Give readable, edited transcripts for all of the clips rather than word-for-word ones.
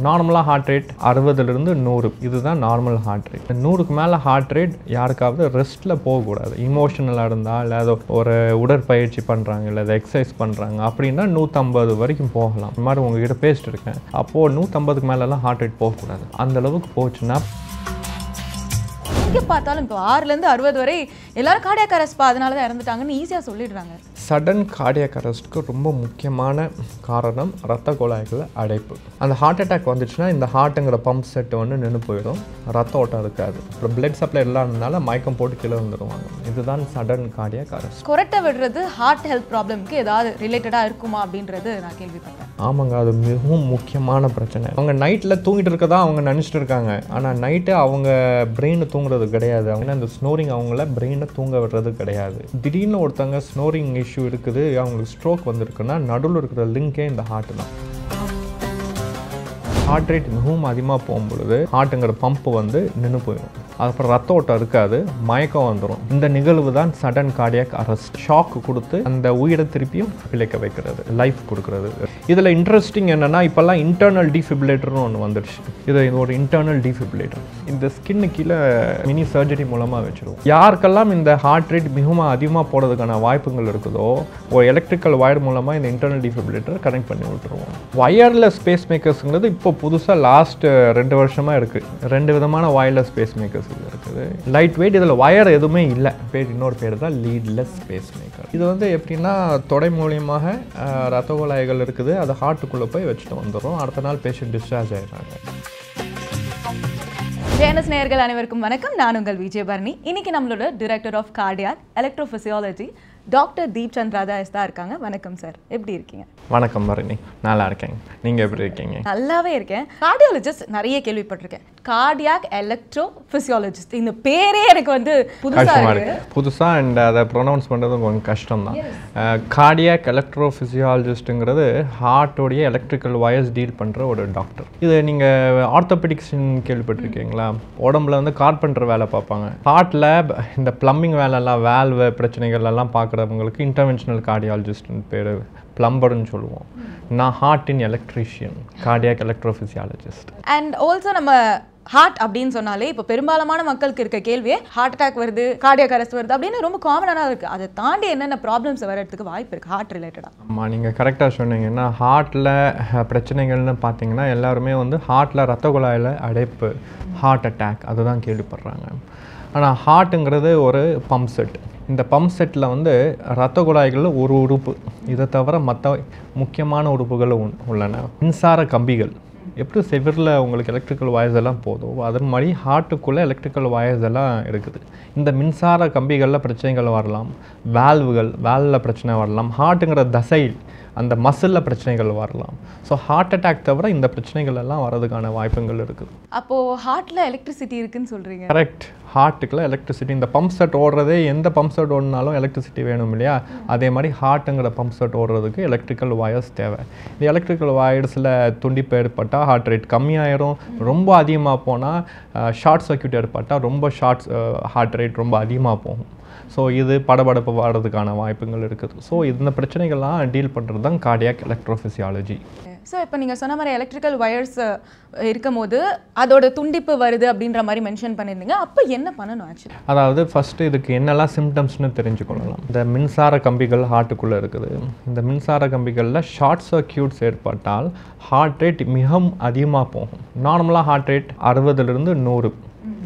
நார்மலாக heart rate 60லிருந்து 100, இதுதான் normal heart rate. 100க்கு மேலே ஹார்ட் ரேட் யாருக்காவது ரெஸ்ட்டில் போகக்கூடாது. இமோஷனலாக இருந்தால் இல்லை ஏதோ ஒரு உடற்பயிற்சி பண்ணுறாங்க இல்லை அதை எக்ஸசைஸ் பண்ணுறாங்க அப்படின்னா 150 வரைக்கும் போகலாம். இந்த மாதிரி உங்ககிட்ட பேசிட்டு இருக்கேன். அப்போது 150க்கு மேலெலாம் ஹார்ட் ரேட் போகக்கூடாது. அந்தளவுக்கு போச்சுன்னா பார்த்தாலும் இப்போ 6லேருந்து 60 வரை எல்லாரும் கார்டியாக் அரெஸ்ட் அதனால தான் இறந்துட்டாங்கன்னு ஈஸியாக சொல்லிடுறாங்க. சடன் கார்டியாக் அரெஸ்ட்டுக்கு ரொம்ப முக்கியமான காரணம் இரத்த குழாய்களில் அடைப்பு. அந்த ஹார்ட் அட்டாக் வந்துச்சுன்னா இந்த ஹார்ட்டுங்கிற பம்ப் செட்டு வந்து நின்று போயிடும், ரத்த ஓட்டம் இருக்காது, அப்புறம் பிளட் சப்ளை இல்லாததுனால மயக்கம் போட்டு கீழே வந்துடுவாங்க. இதுதான் சடன் கார்டியாக் அரெஸ்ட். கொரட்டை விடுறது ஹார்ட் ஹெல்த் ப்ராப்ளம்க்கு ஏதாவது ரிலேட்டடாக இருக்குமா அப்படின்றது நான் கேள்விப்பட்டேன். ஆமாங்க, அது மிகவும் முக்கியமான பிரச்சனை. அவங்க நைட்டில் தூங்கிட்டு இருக்கதா அவங்க நினச்சிட்டு இருக்காங்க, ஆனால் நைட்டு அவங்க பிரெயின் தூங்குறது கிடையாது. அவங்க அந்த ஸ்னோரிங் அவங்கள பிரெயினை தூங்க விடுறது கிடையாது. திடீர்னு ஒருத்தவங்க ஸ்னோரிங் இஷ்யூ இருக்குது, அவங்களுக்கு ஸ்ட்ரோக் வந்திருக்குன்னா நடுவில் இருக்கிற லிங்கே இந்த ஹார்ட் தான். ஹார்ட் ரேட் மிகவும் அதிகமாக போகும்பொழுது ஹார்ட்டுங்கிற பம்ப் வந்து நின்று போயிடும், அதுக்கப்புறம் ரத்த ஓட்டம் இருக்காது, மயக்கம் வந்துடும். இந்த நிகழ்வு தான் சடன் கார்டியாக் அரெஸ்ட். ஷாக் கொடுத்து அந்த உயிரை திருப்பியும் பிழைக்க வைக்கிறது, லைஃப் கொடுக்கறது. இதில் இன்ட்ரெஸ்டிங் என்னென்னா இப்போல்லாம் இன்டர்னல் டிஃபிபிரிலேட்டர்னு ஒன்று வந்துடுச்சு. இது ஒரு இன்டர்னல் டிஃபிபிரிலேட்டர் இந்த ஸ்கின்னு கீழே மினி சர்ஜரி மூலமாக வச்சிருவோம். யாருக்கெல்லாம் இந்த ஹார்ட் ரேட் மிகவும் அதிகமாக போடுறதுக்கான வாய்ப்புகள் இருக்குதோ ஒரு எலக்ட்ரிக்கல் வயர் மூலமாக இந்த இன்டர்னல் டிஃபிபிரிலேட்டர் கனெக்ட் பண்ணி விட்டுருவோம். வயர்லெஸ் பேஸ் மேக்கர்ஸுங்கிறது இப்போ புதுசாக லாஸ்ட் 2 வருஷமாக இருக்குது. 2 விதமான வயர்லெஸ் பேஸ் மேக்கர்ஸ் இருக்குது. லைட் வெயிட், இதில் வயர் எதுவுமே இல்லை. இன்னொரு பேர் தான் லீட்லெஸ் பேஸ் மேக்கர். இது வந்து எப்படின்னா தொடை மூலியமாக ரத்த குழாய்கள் இருக்குது, அதை ஹார்ட்டுக்குள்ளே போய் வச்சுட்டு வந்துடும். அடுத்த நாள் பேஷண்ட் டிஸ்சார்ஜ் ஆகிடுறாங்க. ஜேஎன்எஸ் நேயர்கள் அனைவருக்கும் வணக்கம். நான் உங்கள் விஜயபரணி. இன்னைக்கு நம்மளோட director of cardiac electrophysiology doctor Deep Chand Radha தான் இருக்காங்க. வணக்கம் சார், எப்படி இருக்கீங்க? வணக்கம் பரணி, நல்லா இருக்கேங்க. நீங்கள் எப்படி இருக்கீங்க? நல்லாவே இருக்கேன். கார்டியாலஜிஸ்ட் நிறைய கேள்விப்பட்டிருக்கேன், கார்டியாக் எலக்ட்ரோஃபிசியாலஜிஸ்ட் இந்த பேரே எனக்கு வந்து புதுசாக இருக்கு. புதுசாக அண்ட் அதை ப்ரொனவுன்ஸ் பண்ணுறது கொஞ்சம் கஷ்டம் தான். கார்டியாக் எலக்ட்ரோஃபிசியாலஜிஸ்ட்டுங்கிறது ஹார்ட்டோடைய எலக்ட்ரிக்கல் வயர்ஸ் டீல் பண்ணுற ஒரு டாக்டர். இது நீங்கள் ஆர்த்தோபெடிக்ஸ்ன்னு கேள்விப்பட்டிருக்கீங்களா? உடம்புல வந்து கார்பெண்டர் வேலை பார்ப்பாங்க. ஹார்ட்டில் இந்த பிளம்பிங் வேலைலாம் வால்வு பிரச்சனைகள் எல்லாம் பார்க்குறவங்களுக்கு இன்டர்வென்ஷனல் கார்டியாலஜிஸ்ட்னு பேர், பிளம்பர்னு சொல்லுவோம். நான் ஹார்ட்டின் electrician, cardiac electrophysiologist. And also நம்ம ஹார்ட் அப்படின்னு சொன்னாலே இப்போ பெரும்பாலான மக்களுக்கு இருக்க கேள்வியே ஹார்ட் அட்டாக் வருது, கார்டியாக் அரெஸ்ட் வருது அப்படின்னு ரொம்ப காமனாக இருக்குது. அதை தாண்டி என்னென்ன ப்ராப்ளம்ஸ் வரதுக்கு வாய்ப்பு இருக்குது ஹார்ட் ரிலேட்டடாக? ஆமாம், நீங்கள் கரெக்டாக சொன்னீங்கன்னா ஹார்ட்டில் பிரச்சனைகள்னு பார்த்தீங்கன்னா எல்லாருமே வந்து ஹார்ட்டில் ரத்த குழாயில் அடைப்பு, ஹார்ட் அட்டாக் அதுதான் கேள்விப்படுறாங்க. ஆனால் ஹார்ட்டுங்கிறது ஒரு பம்ப் செட். இந்த பம்ப் செட்டில் வந்து இரத்த குழாய்களில் ஒரு உறுப்பு, இதை தவிர மற்ற முக்கியமான உறுப்புகள் உள்ளன. மின்சார கம்பிகள் எப்படி செவிரில் உங்களுக்கு எலக்ட்ரிக்கல் வயர்ஸ் எல்லாம் போதும், அது மாதிரி ஹார்ட்டுக்குள்ளே எலக்ட்ரிக்கல் வயர்ஸ் எல்லாம் இருக்குது. இந்த மின்சார கம்பிகளில் பிரச்சனைகள் வரலாம், வால்வில் பிரச்சனை வரலாம், ஹார்ட்டுங்கிற தசை அந்த மசிலில் பிரச்சனைகள் வரலாம். ஸோ ஹார்ட் அட்டாக் தவிர இந்த பிரச்சனைகள் எல்லாம் வரதுக்கான வாய்ப்புகள் இருக்குது. அப்போது ஹார்ட்டில் எலக்ட்ரிசிட்டி இருக்குன்னு சொல்கிறீங்க? கரெக்ட், ஹார்ட்டுக்குள்ள எலக்ட்ரிசிட்டி. இந்த பம்ப் செட் ஓடுறதே எந்த பம்ப் செட் ஓடினாலும் எலக்ட்ரிசிட்டி வேணும் இல்லையா? அதே மாதிரி ஹார்ட்டுங்கிற பம்ப் செட் ஓடுறதுக்கு எலக்ட்ரிக்கல் வயர்ஸ் தேவை. இந்த எலக்ட்ரிக்கல் வயர்ஸில் துண்டிப்பு ஏற்பட்டால் ஹார்ட் ரேட் கம்மியாயிரும். ரொம்ப அதிகமாக போனால் ஷார்ட் சர்க்யூட் ஏற்பட்டால் ஹார்ட் ரேட் ரொம்ப அதிகமாக போகும். ஸோ இது படபடப்பு வர்றதுக்கான வாய்ப்புகள் இருக்குது. ஸோ இந்த பிரச்சனைகள்லாம் டீல் பண்ணுறது தான் கார்டியாக் எலக்ட்ரோஃபிசியாலஜி. ஸோ இப்போ நீங்கள் சொன்ன மாதிரி எலக்ட்ரிக்கல் வயர்ஸ் இருக்கும் போது அதோட துண்டிப்பு வருது அப்படின்ற மாதிரி மென்ஷன் பண்ணியிருந்தீங்க. அப்போ என்ன பண்ணணும் ஆக்சுவலி? அதாவது ஃபஸ்ட்டு இதுக்கு என்னெல்லாம் சிம்டம்ஸ்னு தெரிஞ்சுக்கொள்ளலாம். இந்த மின்சார கம்பிகள் ஹார்ட்டுக்குள்ளே இருக்குது. இந்த மின்சார கம்பிகளில் ஷார்ட் சர்க்யூட்ஸ் ஏற்பட்டால் ஹார்ட் ரேட் மிகவும் அதிகமாக போகும். நார்மலாக ஹார்ட் ரேட் 60லிருந்து 100,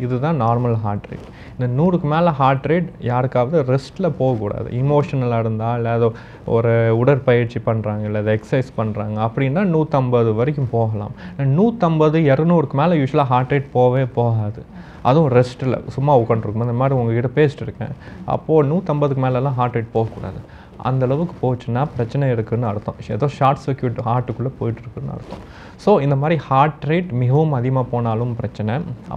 இதுதான் நார்மல் ஹார்ட் ரேட். இந்த 100க்கு மேலே ஹார்ட் ரேட் யாருக்காவது ரெஸ்ட்டில் போகக்கூடாது. இமோஷனலாக இருந்தால் இல்லை ஏதோ ஒரு உடற்பயிற்சி பண்ணுறாங்க இல்லை அதை எக்ஸசைஸ் பண்ணுறாங்க அப்படின்னா 150 வரைக்கும் போகலாம். 150, 200க்கு மேலே யூஸ்வலாக ஹார்ட் ரேட் போகாது. அதுவும் ரெஸ்ட்டில் சும்மா உட்காந்துருக்கும். இந்த மாதிரி உங்ககிட்ட பேசிட்டு இருக்கேன். அப்போது 150க்கு மேலெலாம் ஹார்ட் ரேட் போகக்கூடாது. அந்தளவுக்கு போச்சுன்னா பிரச்சனை இருக்குதுன்னு அர்த்தம். ஏதோ ஷார்ட் சர்க்யூட் ஹார்ட்டுக்குள்ளே போயிட்டுருக்குன்னு அர்த்தம். ஸோ இந்த மாதிரி ஹார்ட் ரேட் மிகவும் அதிகமாக போனாலும் பிரச்சனை,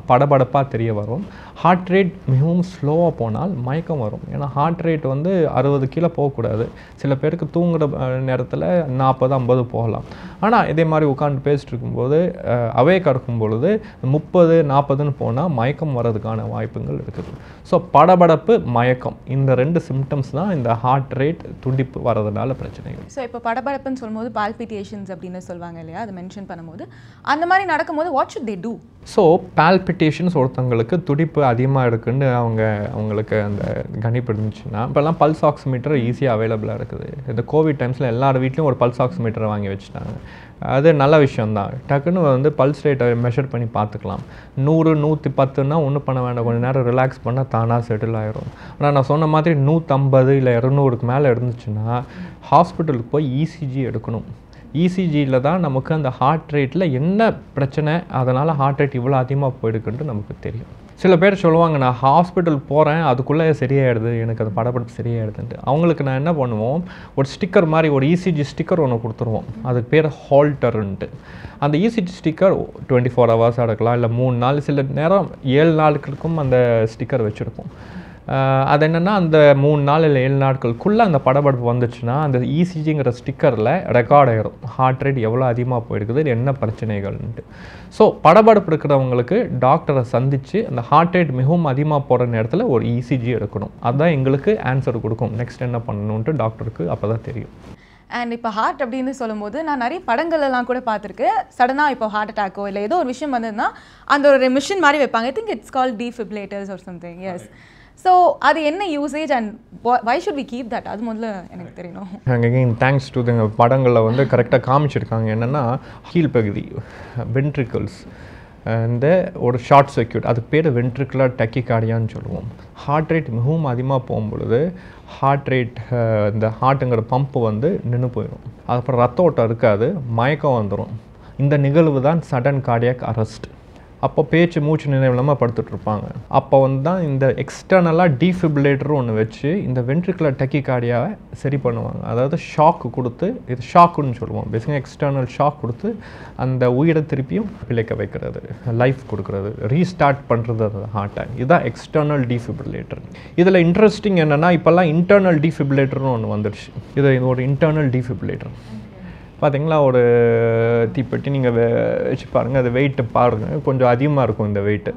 படபடப்பாக தெரிய வரும். ஹார்ட் ரேட் மிகவும் ஸ்லோவாக போனால் மயக்கம் வரும். ஏன்னா ஹார்ட் ரேட் வந்து 60 கீழே போகக்கூடாது. சில பேருக்கு தூங்குற நேரத்தில் 40, 50 போகலாம். ஆனால் இதே மாதிரி உட்காந்து பேசிட்டு இருக்கும்போது அவேக்காக இருக்கும் பொழுது 30, 40ன்னு போனால் மயக்கம் வர்றதுக்கான வாய்ப்புகள் இருக்குது. ஸோ படபடப்பு, மயக்கம், இந்த 2 சிம்டம்ஸ் தான் இந்த ஹார்ட் ரேட் துடிப்பு வரதுனால பிரச்சனைகள். ஸோ இப்போ படபடப்புன்னு சொல்லும்போது பால்பிட்டேஷன்ஸ் அப்படின்னு சொல்லுவாங்க இல்லையா, அதை மென்ஷன் பண்ணும்போது அந்த மாதிரி நடக்கும்போது what should they do? So palpitations ஒருத்தவங்களுக்கு துடிப்பு அதிகமாக இருக்குன்னு அவங்களுக்கு அந்த கணிப்பு இருந்துச்சுன்னா, இப்போல்லாம் பல்ஸ் ஆக்சிமீட்டர் ஈஸியாக அவைலபிளாக இருக்குது. இந்த கோவிட் டைம்ஸில் எல்லார் வீட்லையும் ஒரு பல்ஸ் ஆக்சிமீட்டர் வாங்கி வச்சுட்டாங்க. அது நல்ல விஷயந்தான். டக்குன்னு வந்து பல்ஸ் ரேட்டை மெஷர் பண்ணி பார்த்துக்கலாம். 100 110ன்னா ஒன்றும் பண்ண வேண்டாம், கொஞ்சம் நேரம் ரிலாக்ஸ் பண்ணால் தானாக செட்டில் ஆகிரும். ஆனால் நான் சொன்ன மாதிரி 150 இல்லை 200க்கு மேலே இருந்துச்சுன்னா ஹாஸ்பிட்டலுக்கு போய் இசிஜி எடுக்கணும். இசிஜியில் தான் நமக்கு அந்த ஹார்ட் ரேட்டில் என்ன பிரச்சனை, அதனால் ஹார்ட் ரேட் இவ்வளோ அதிகமாக போயிடுக்குன்ட்டு நமக்கு தெரியும். சில பேர் சொல்லுவாங்க, நான் ஹாஸ்பிட்டல் போகிறேன் அதுக்குள்ளே சரியாயிடுது, எனக்கு அது படபடப்பு சரியாயிடுதுன்ட்டு. அவங்களுக்கு நான் என்ன பண்ணுவோம், ஒரு ஸ்டிக்கர் மாதிரி ஒரு இசிஜி ஸ்டிக்கர் ஒன்று கொடுத்துருவோம். அதுக்கு பேர் ஹால்டருன்ட்டு. அந்த இசிஜி ஸ்டிக்கர் 24 ஹவர்ஸாக எடுக்கலாம், இல்லை 3 நாள், சில நேரம் 7 நாளுக்கும் அந்த ஸ்டிக்கர் வச்சுருப்போம். அது என்னென்னா அந்த 3 நாள் இல்லை 7 நாட்களுக்குள்ளே அந்த படபடப்பு வந்துச்சுன்னா அந்த இசிஜிங்கிற ஸ்டிக்கரில் ரெக்கார்ட் ஆகிடும் ஹார்ட் ரேட் எவ்வளோ அதிகமாக போயிருக்குது, என்ன பிரச்சனைகள்ன்ட்டு. ஸோ படபடப்பு இருக்கிறவங்களுக்கு டாக்டரை சந்தித்து அந்த ஹார்ட் ரேட் மிகவும் அதிகமாக போகிற நேரத்தில் ஒரு இசிஜி எடுக்கணும். அதுதான் எங்களுக்கு ஆன்சர் கொடுக்கும் நெக்ஸ்ட் என்ன பண்ணணுன்ட்டு டாக்டருக்கு அப்போ தான் தெரியும். அண்ட் இப்போ ஹார்ட் அப்படின்னு சொல்லும்போது நான் நிறைய படங்கள்லாம் கூட பார்த்துருக்கேன். சடனாக இப்போ ஹார்ட் அட்டாக்கோ இல்லை ஏதோ ஒரு விஷயம் வந்ததுன்னா அந்த ஒரு மிஷின் மாதிரி வைப்பாங்க. I think it's called defibrillators or something. Yes. So அது என்ன usage and why should we keep that? அது முதல்ல எனக்கு தெரியணும். அகைன் தேங்க்ஸ் டு த படங்களில் வந்து கரெக்டாக காமிச்சிருக்காங்க. என்னென்னா கீழ் பகுதி வென்ட்ரிக்கிள்ஸ் இந்த ஒரு ஷார்ட் சர்க்யூட், அதுக்கு பேர் வென்ட்ரிகுலர் டக்கிகார்டியான்னு சொல்லுவோம். ஹார்ட் ரேட் மிகவும் அதிகமாக போகும்பொழுது ஹார்ட் ரேட் இந்த ஹார்ட்டுங்கிற பம்பு வந்து நின்று போயிடும். அதுக்கப்புறம் ரத்த ஓட்டம் இருக்காது, மயக்கம் வந்துடும். இந்த நிகழ்வு தான் சடன் கார்டியாக் அரெஸ்ட். அப்போ பேச்சு மூச்சு நினைவு இல்லாமல் படுத்துட்ருப்பாங்க. அப்போ வந்து தான் இந்த எக்ஸ்டர்னலாக டீஃபிபிலேட்டர் ஒன்று வச்சு இந்த வென்ட்ரிகுலர் டக்கிகார்டியாவை சரி பண்ணுவாங்க. அதாவது ஷாக்கு கொடுத்து, இது ஷாக்குன்னு சொல்லுவோம், பேசிக்காக எக்ஸ்டர்னல் ஷாக் கொடுத்து அந்த உயிரை திருப்பியும் பிழைக்க வைக்கிறது, லைஃப் கொடுக்குறது, ரீஸ்டார்ட் பண்ணுறது அந்த ஹார்ட்டை. இதுதான் எக்ஸ்டர்னல் டீஃபிபிலேட்டர். இதில் இன்ட்ரெஸ்டிங் என்னென்னா இப்போல்லாம் இன்டர்னல் டீஃபிபிலேட்டர்னு ஒன்று வந்துடுச்சு. இது ஒரு இன்டர்னல் டீஃபிபிலேட்டர் பார்த்தீங்களா, ஒரு தீப்பெட்டி நீங்கள் வச்சு பாருங்கள், அது வெயிட்டு பாருங்கள், கொஞ்சம் அதிகமாக இருக்கும் இந்த வெயிட்டு.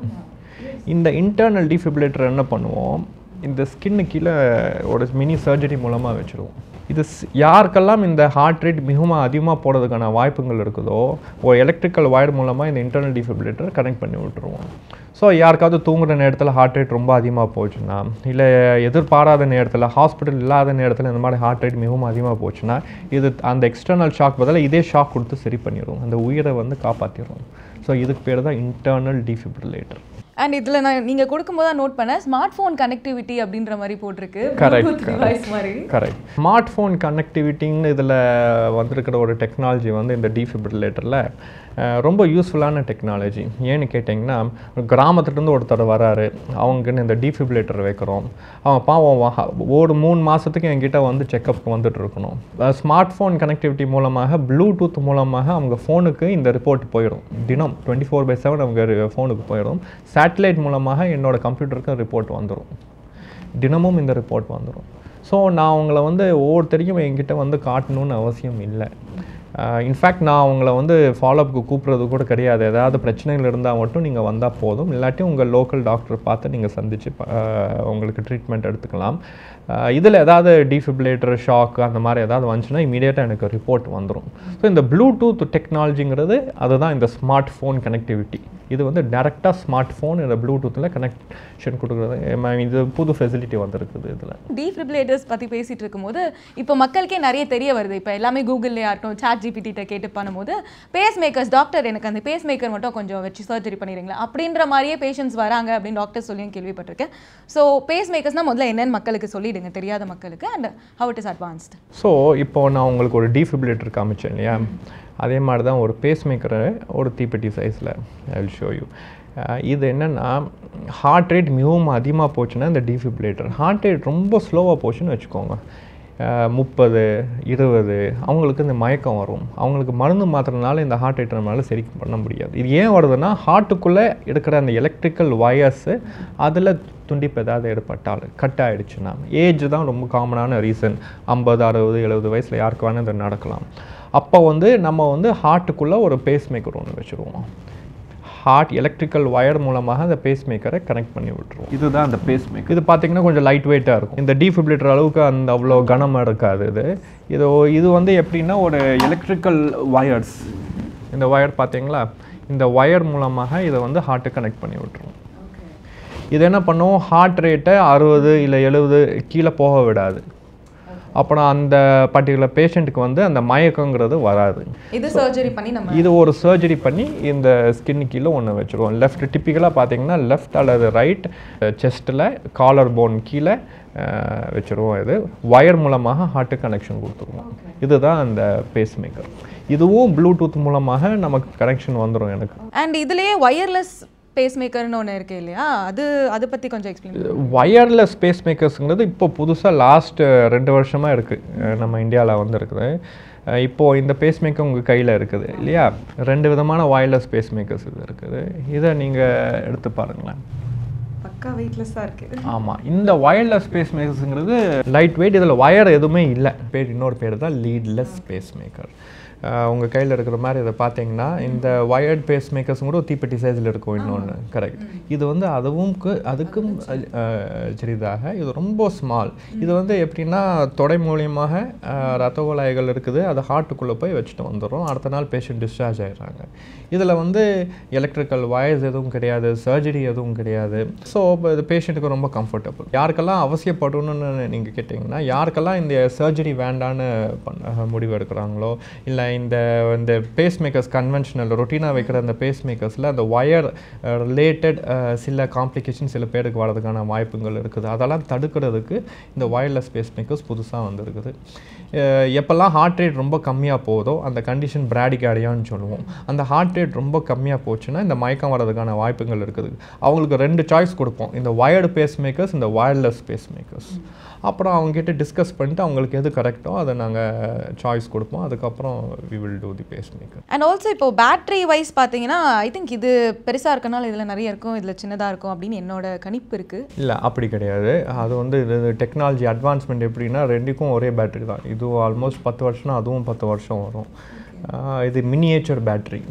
இந்த இன்டர்னல் டீஃபிபிலேட்டர் என்ன பண்ணுவோம், இந்த ஸ்கின்னு கீழே ஒரு மினி சர்ஜரி மூலமாக வச்சுருவோம். இது யாருக்கெல்லாம் இந்த ஹார்ட் ரேட் மிகவும் அதிகமாக போடுறதுக்கான வாய்ப்புகள் இருக்குதோ ஒரு எலக்ட்ரிக்கல் வயர் மூலமாக இந்த இன்டர்னல் டீஃபிபிலேட்டர் கனெக்ட் பண்ணி விட்டுருவோம். ஸோ யாருக்காவது தூங்குகிற நேரத்தில் ஹார்ட் ரேட் ரொம்ப அதிகமாக போச்சுன்னா, இல்லை எதிர்பாராத நேரத்தில் ஹாஸ்பிட்டல் இல்லாத நேரத்தில் இந்த மாதிரி ஹார்ட் ரேட் மிகவும் அதிகமாக போச்சுன்னா, இது அந்த எக்ஸ்டர்னல் ஷாக் பதிலாக இதே ஷாக் கொடுத்து சரி பண்ணிடும், அந்த உயிரை வந்து காப்பாற்றிடும். ஸோ இதுக்கு பேர் தான் இன்டர்னல் டீஃபிபிரிலேட்டர். அண்ட் இதில் நான் நீங்கள் கொடுக்கும்போது தான் நோட் பண்ணேன், ஸ்மார்ட் ஃபோன் கனெக்டிவிட்டி அப்படின்ற மாதிரி போட்டிருக்கு. கரெக்ட். ஸ்மார்ட் ஃபோன் கனெக்டிவிட்டின்னு இதில் வந்திருக்கிற ஒரு டெக்னாலஜி வந்து இந்த டீஃபிபிரிலேட்டரில் ரொம்ப யூஸ்ஃபுல்லான டெக்னாலஜி. ஏன்னு கேட்டிங்கன்னா, கிராமத்துலேருந்து ஒருத்தர் வராரு, அவங்கன்னு இந்த டீஃபிபிரிலேட்டர் வைக்கிறோம். அவங்க பாவம் ஒரு 3 மாதத்துக்கு என்கிட்ட வந்து செக்கப் வந்துட்டு இருக்கணும். ஸ்மார்ட் ஃபோன் கனெக்டிவிட்டி மூலமாக ப்ளூடூத் மூலமாக அவங்க ஃபோனுக்கு இந்த ரிப்போர்ட் போயிடும். தினம் 24/7 அவங்க ஃபோனுக்கு போயிடும். சேட்டலைட் மூலமாக என்னோடய கம்ப்யூட்டருக்கு ரிப்போர்ட் வந்துடும். தினமும் இந்த ரிப்போர்ட் வந்துடும். ஸோ நான் அவங்கள வந்து ஒவ்வொருத்தரையும் என்கிட்ட வந்து காட்டணுன்னு அவசியம் இல்லை. இன்ஃபேக்ட் நான் அவங்கள வந்து ஃபாலோஅப்புக்கு கூப்பிட்றது கூட கிடையாது. ஏதாவது பிரச்சனைகள் இருந்தால் மட்டும் நீங்கள் வந்தால் போதும், இல்லாட்டி உங்கள் லோக்கல் டாக்டர் பார்த்து நீங்கள் சந்தித்து உங்களுக்கு ட்ரீட்மெண்ட் எடுத்துக்கலாம். இதில் ஏதாவது டீஃபிபிரிலேட்டர் ஷாக் அந்த மாதிரி ஏதாவது வந்துச்சுன்னா இமீடியட்டாக எனக்கு ரிப்போர்ட் வந்துடும். ஸோ இந்த ப்ளூடூத் டெக்னாலஜிங்கிறது அதுதான் இந்த ஸ்மார்ட் ஃபோன் கனெக்டிவிட்டி. இது வந்து டேரெக்டாக ஸ்மார்ட் ஃபோன் இந்த ப்ளூடூத்தில் கனெக்ஷன் கொடுக்குறது. இது புது ஃபெசிலிட்டி வந்திருக்குது. இதில் டீஃபிபிரிலேட்டர்ஸ் பற்றி பேசிகிட்டு இருக்கும்போது இப்போ மக்களுக்கே நிறைய தெரிய வருது. இப்போ எல்லாமே கூகுள்லேயே ஆகட்டும், ChatGPT கேட்டு பண்ணும்போது பேஸ் மேக்கர்ஸ், டாக்டர் எனக்கு அந்த பேஸ் மேக்கர் மட்டும் கொஞ்சம் வச்சு சர்ஜரி பண்ணிடுறீங்களா அப்படின்ற மாதிரியே பேஷண்ட்ஸ் வராங்க அப்படின்னு டாக்டர் சொல்லியும் கேள்விப்பட்டிருக்கேன். ஸோ பேஸ் மேக்கர்ஸ்னால் முதல்ல என்னென்னு மக்களுக்கு சொல்லிடுங்க, தெரியாத மக்களுக்கு, and how it is advanced. So இப்போ நான் உங்களுக்கு ஒரு டீஃபிபிரிலேட்டர் காமிச்சேன் இல்லையா, அதே மாதிரி தான் ஒரு பேஸ் மேக்கரை ஒரு தீப்பெட்டி சைஸில் ஐ வில் ஷோ யூ. இது என்னென்னா, ஹார்ட் ரேட் மிகவும் அதிகமாக போச்சுன்னா இந்த டீஃபிபிரிலேட்டர், ஹார்ட் ரேட் ரொம்ப ஸ்லோவாக போச்சுன்னு வச்சுக்கோங்க, 30, 20, அவங்களுக்கு இந்த மயக்கம் வரும். அவங்களுக்கு மருந்து மாத்திரனால இந்த ஹார்ட் ரேட் நம்மளால் சரி பண்ண முடியாது. இது ஏன் வருதுன்னா, ஹார்ட்டுக்குள்ளே இருக்கிற அந்த எலக்ட்ரிக்கல் வயர்ஸு அதில் துண்டிப்பு ஏதாவது ஏற்பட்டால் கட் ஆகிடுச்சுன்னா, ஏஜ் தான் ரொம்ப காமனான ரீசன். 50, 60, 70 வயசில் யாருக்கு வேணால் இது நடக்கலாம். அப்போ வந்து நம்ம வந்து ஹார்ட்டுக்குள்ளே ஒரு பேஸ் மேக்கர் ஒன்று வச்சுருவோம். ஹார்ட் எலக்ட்ரிக்கல் ஒயர் மூலமாக அந்த பேஸ் மேக்கரை கனெக்ட் பண்ணி விட்டுருவோம். இதுதான் அந்த பேஸ் மேக்கர். இது பார்த்தீங்கன்னா கொஞ்சம் லைட் வெயிட்டாக இருக்கும். இந்த டீஃபிபிலேட்டர் அளவுக்கு அந்த அவ்வளோ கனமாக இருக்காது. இது வந்து எப்படின்னா ஒரு எலக்ட்ரிக்கல் வயர்ஸ், இந்த ஒயர் பார்த்தீங்களா, இந்த ஒயர் மூலமாக இதை வந்து ஹார்ட்டுக்கு கனெக்ட் பண்ணி விட்டுருவோம். இது என்ன பண்ணுவோம், ஹார்ட் ரேட்டை 60 இல்லை 70 கீழே போக விடாது. அப்புறம் அந்த பர்டிகுலர் பேஷண்ட்டுக்கு வந்து அந்த மயக்கங்கிறது வராது. இது சர்ஜரி பண்ணி நம்ம இது ஒரு சர்ஜரி பண்ணி இந்த ஸ்கின் கீழே ஒன்று வச்சுருவோம். லெஃப்ட் டிப்பிக்கலாக பார்த்தீங்கன்னா லெஃப்ட் அல்லது ரைட் செஸ்ட்டில் காலர் போன் கீழே வச்சுருவோம். இது ஒயர் மூலமாக ஹார்ட்டுக்கு கனெக்ஷன் கொடுத்துருவோம். இதுதான் அந்த பேஸ் மேக்கர். இதுவும் ப்ளூடூத் மூலமாக நமக்கு கனெக்ஷன் வந்துடும் எனக்கு. அண்ட் இதுலேயே ஒயர்லெஸ் பேஸ் மேக்கர்னு ஒன்று இருக்குது இல்லையா, அதை பற்றி கொஞ்சம் எக்ஸ்பிளைன். ஒயர்லெஸ் பேஸ் மேக்கர்ஸுங்கிறது இப்போ புதுசாக லாஸ்ட் 2 வருஷமாக இருக்குது நம்ம இந்தியாவில் வந்து இருக்குது. இப்போது இந்த பேஸ் மேக்கர் உங்கள் கையில் இருக்குது இல்லையா, 2 விதமான ஒயர்லெஸ் பேஸ் மேக்கர்ஸ் இது இருக்குது. இதை நீங்கள் எடுத்து பாருங்களேன், பக்கா வெயிட்லெஸ்ஸாக இருக்குது. ஆமாம், இந்த ஒயர்லெஸ் பேஸ் மேக்கர்ஸுங்கிறது லைட் வெயிட், இதில் ஒயர் எதுவுமே இல்லை. இன்னொரு பேர் தான் லீட்லெஸ் பேஸ் மேக்கர். உங்கள் கையில் இருக்கிற மாதிரி இதை பார்த்தீங்கன்னா இந்த ஒயர்ட் பேஸ் மேக்கர்ஸும் கூட தீப்பெட்டி சைஸில் இருக்கும். இன்னொன்று கரெக்ட், இது வந்து அதுக்கும் சிறிதாக இது ரொம்ப ஸ்மால். இது வந்து எப்படின்னா தொடை மூலியமாக ரத்த குழாய்கள் இருக்குது, அது ஹார்ட்டுக்குள்ளே போய் வச்சுட்டு வந்துடும். அடுத்த நாள் பேஷண்ட் டிஸ்சார்ஜ் ஆகிடுறாங்க. இதில் வந்து எலக்ட்ரிக்கல் வயர்ஸ் எதுவும் கிடையாது, சர்ஜரி எதுவும் கிடையாது. ஸோ இது பேஷண்ட்டுக்கு ரொம்ப கம்ஃபர்டபுள். யாருக்கெல்லாம் அவசியப்படணும்னு நீங்கள் கேட்டிங்கன்னா, யாருக்கெல்லாம் இந்த சர்ஜரி வேண்டான்னு முடிவு எடுக்கிறாங்களோ, இல்லை இந்த பேஸ் மேக்கர்ஸ் கன்வென்ஷனல் ரொட்டீனாக வைக்கிற அந்த பேஸ் மேக்கர்ஸில் அந்த ஒயர் ரிலேட்டட் சில காம்ப்ளிகேஷன் சில பேருக்கு வரதுக்கான வாய்ப்புகள் இருக்குது. அதெல்லாம் தடுக்கிறதுக்கு இந்த ஒயர்லெஸ் பேஸ் மேக்கர்ஸ் புதுசாக வந்துருக்குது. எப்போல்லாம் ஹார்ட் ரேட் ரொம்ப கம்மியாக போகுதோ அந்த கண்டிஷன் பிராடிகார்டியான்னு சொல்லுவோம். அந்த ஹார்ட் ரேட் ரொம்ப கம்மியாக போச்சுன்னா இந்த மயக்கம் வரதுக்கான வாய்ப்புகள் இருக்குது. அவங்களுக்கு 2 சாய்ஸ் கொடுப்போம், இந்த ஒயர்டு பேஸ் மேக்கர்ஸ், இந்த ஒயர்லெஸ் பேஸ் மேக்கர்ஸ். அப்புறம் அவங்ககிட்ட டிஸ்கஸ் பண்ணிட்டு அவங்களுக்கு எது கரெக்டோ அதை நாங்கள் சாய்ஸ் கொடுப்போம். அதுக்கப்புறம் we will do the pacemaker. And also இப்போ பேட்டரி வைஸ் பார்த்தீங்கன்னா ஐ திங்க் இது பெருசாக இருக்கனால இதில் நிறைய இருக்கும், இதில் சின்னதாக இருக்கும் அப்படின்னு என்னோட கணிப்பு இருக்குது. இல்லை அப்படி கிடையாது. அது வந்து இது டெக்னாலஜி அட்வான்ஸ்மெண்ட் எப்படின்னா 2க்கும் ஒரே பேட்டரி தான். இது ஆல்மோஸ்ட் 10 வருஷம்னா அதுவும் 10 வருஷம் வரும். இது மினியேச்சர் பேட்டரி.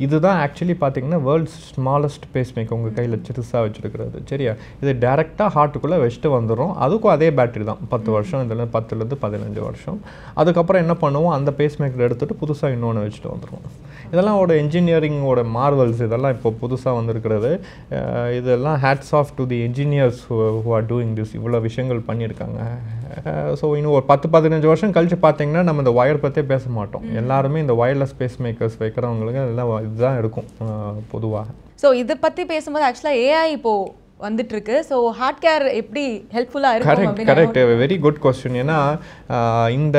இதுதான் ஆக்சுவலி பார்த்தீங்கன்னா வேர்ல்ட்ஸ் ஸ்மாலஸ்ட் பேஸ் மேக்கர் உங்கள் கையில் சிறுசாக வச்சுருக்கிறது. சரியா, இது டேரெக்டாக ஹார்ட்டுக்குள்ளே வச்சுட்டு வந்துடும். அதுக்கும் அதே பேட்டரி தான், 10 வருஷம், இதில் 10லேருந்து 15 வருஷம். அதுக்கப்புறம் என்ன பண்ணுவோம், அந்த பேஸ் மேக்கர் எடுத்துகிட்டு புதுசாக இன்னொன்று வச்சுட்டு வந்துடுவோம். இதெல்லாம் ஒரு என்ஜினியரிங்கோட மார்வல்ஸ். இதெல்லாம் இப்போ புதுசாக வந்திருக்கிறது. இதெல்லாம் hats off to the engineers who are doing this. இவ்வளோ விஷயங்கள் பண்ணியிருக்காங்க. ஸோ இன்னும் ஒரு 10-15 வருஷம் கழித்து பார்த்தீங்கன்னா நம்ம இந்த ஒயர் பற்றியே பேச மாட்டோம். எல்லாருமே இந்த ஒயர்லெஸ் பேஸ் மேக்கர்ஸ் வைக்கிறவங்களுக்கு எல்லாம் இதுதான் இருக்கும் பொதுவாக. ஸோ இதை பற்றி பேசும்போது ஆக்சுவலாக ஏஐ இப்போது வந்துட்டு இருக்கு. ஸோ ஹார்ட் கேர் எப்படி ஹெல்ப்ஃபுல்லாக இருக்கும்? Correct, very good question. ஏன்னா இந்த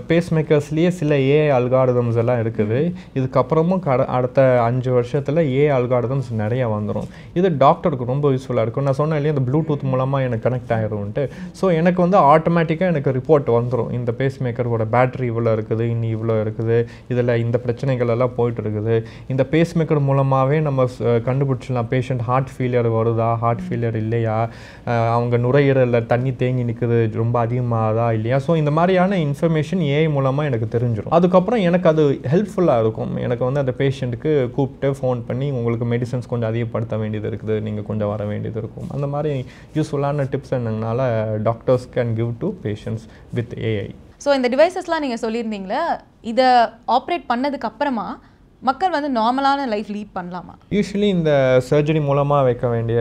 பேஸ் மேக்கர்ஸ்லேயே சில ஏஐ அல்காரிதம்ஸ் எல்லாம் இருக்குது. இதுக்கப்புறமும் அடுத்த 5 வருஷத்தில் ஏஐ அல்காரிதம்ஸ் நிறையா வந்துடும். இது டாக்டருக்கு ரொம்ப யூஸ்ஃபுல்லாக இருக்கும். நான் சொன்னேன் இல்லையா, இந்த ப்ளூடூத் மூலமாக எனக்கு கனெக்ட் ஆகிரும்ன்ட்டு. ஸோ எனக்கு வந்து ஆட்டோமேட்டிக்காக எனக்கு ரிப்போர்ட் வந்துடும், இந்த பேஸ் மேக்கரோட பேட்டரி இவ்வளோ இருக்குது, இன்னி இவ்வளோ இருக்குது, இதில் இந்த பிரச்சனைகள் எல்லாம் போயிட்டு இருக்குது. இந்த பேஸ் மேக்கர் மூலமாகவே நம்ம கண்டுபிடிச்சிடலாம் பேஷண்ட் ஹார்ட் ஃபெயிலியர் வருதா, ஹார்ட் ஃபெயிலியர் இல்லையா, அவங்க நுரையீரலில் தண்ணி தேங்கி நிற்குது ரொம்ப அதிகமாகதா இல்லையா. ஸோ இந்த மாதிரியான இன்ஃபர்மேஷன் ஏஐ மூலமாக எனக்கு தெரிஞ்சிடும். அதுக்கப்புறம் எனக்கு அது ஹெல்ப்ஃபுல்லாக இருக்கும். எனக்கு வந்து அந்த பேஷண்ட்டுக்கு கூப்பிட்டு ஃபோன் பண்ணி உங்களுக்கு மெடிசன்ஸ் கொஞ்சம் அதிகப்படுத்த வேண்டியது இருக்குது, நீங்கள் கொஞ்சம் வர வேண்டியது இருக்கும். அந்த மாதிரி யூஸ்ஃபுல்லான டிப்ஸ் என்னங்கனால doctors can give to patients with AI. So இந்த டிவைசஸ்லாம் நீங்கள் சொல்லியிருந்தீங்களே, இதை ஆப்ரேட் பண்ணதுக்கு அப்புறமா மக்கள் வந்து நார்மலான லைஃப் லீட் பண்ணலாமா? யூஸ்வலி இந்த சர்ஜரி மூலமாக வைக்க வேண்டிய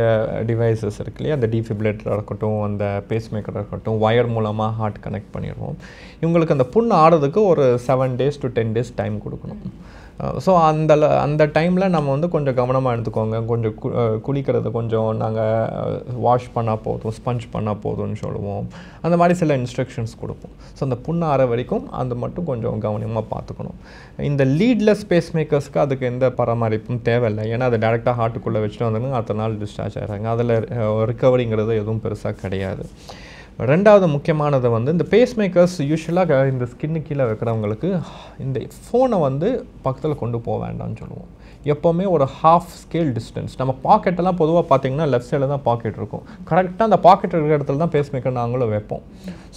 டிவைசஸ் இருக்கு இல்லையா, அந்த டீஃபிபிலேட்டராக இருக்கட்டும், அந்த பேஸ் மேக்கராக இருக்கட்டும், ஒயர் மூலமாக ஹார்ட் கனெக்ட் பண்ணிடுவோம். இவங்களுக்கு அந்த புண் ஆறதுக்கு ஒரு 7 days to 10 days டைம் கொடுக்கணும். ஸோ அந்த டைமில் நம்ம வந்து கொஞ்சம் கவனமாக எடுத்துக்கோங்க. கொஞ்சம் குளிக்கிறது கொஞ்சம் நாங்கள் வாஷ் பண்ணால் போதும், ஸ்பஞ்ச் பண்ணால் போதும்னு சொல்லுவோம். அந்த மாதிரி சில இன்ஸ்ட்ரக்ஷன்ஸ் கொடுப்போம். ஸோ அந்த புண்ணு ஆற வரைக்கும் அது மட்டும் கொஞ்சம் கவனமாக பார்த்துக்கணும். இந்த லீட்லெஸ் பேஸ் மேக்கர்ஸ்க்கு அதுக்கு எந்த பராமரிப்பும் தேவையில்லை. ஏன்னா அதை டேரெக்டாக ஹார்ட்டுக்குள்ளே வச்சுட்டு வந்தாங்க, அடுத்த நாள் டிஸ்சார்ஜ் ஆகிறாங்க. அதில் ரிகவரிங்கிறது எதுவும் பெருசாக கிடையாது. ரெண்டாவது முக்கியமானது வந்து இந்த பேஸ்மேக்கர்ஸ் யூஸ்வலாக இந்த ஸ்கின்னு கீழே வைக்கிறவங்களுக்கு இந்த ஃபோனை வந்து பக்கத்தில் கொண்டு போக வேண்டாம்னு சொல்லுவோம். எப்போவுமே ஒரு ஹாஃப் ஸ்கேல் டிஸ்டன்ஸ். நம்ம பாக்கெட்டெல்லாம் பொதுவாக பார்த்தீங்கன்னா லெஃப்ட் சைடில் தான் பாக்கெட் இருக்கும். கரெக்டாக அந்த பாக்கெட் இருக்கிற இடத்துல தான் பேஸ்மேக்கர் நாங்களும் வைப்போம்.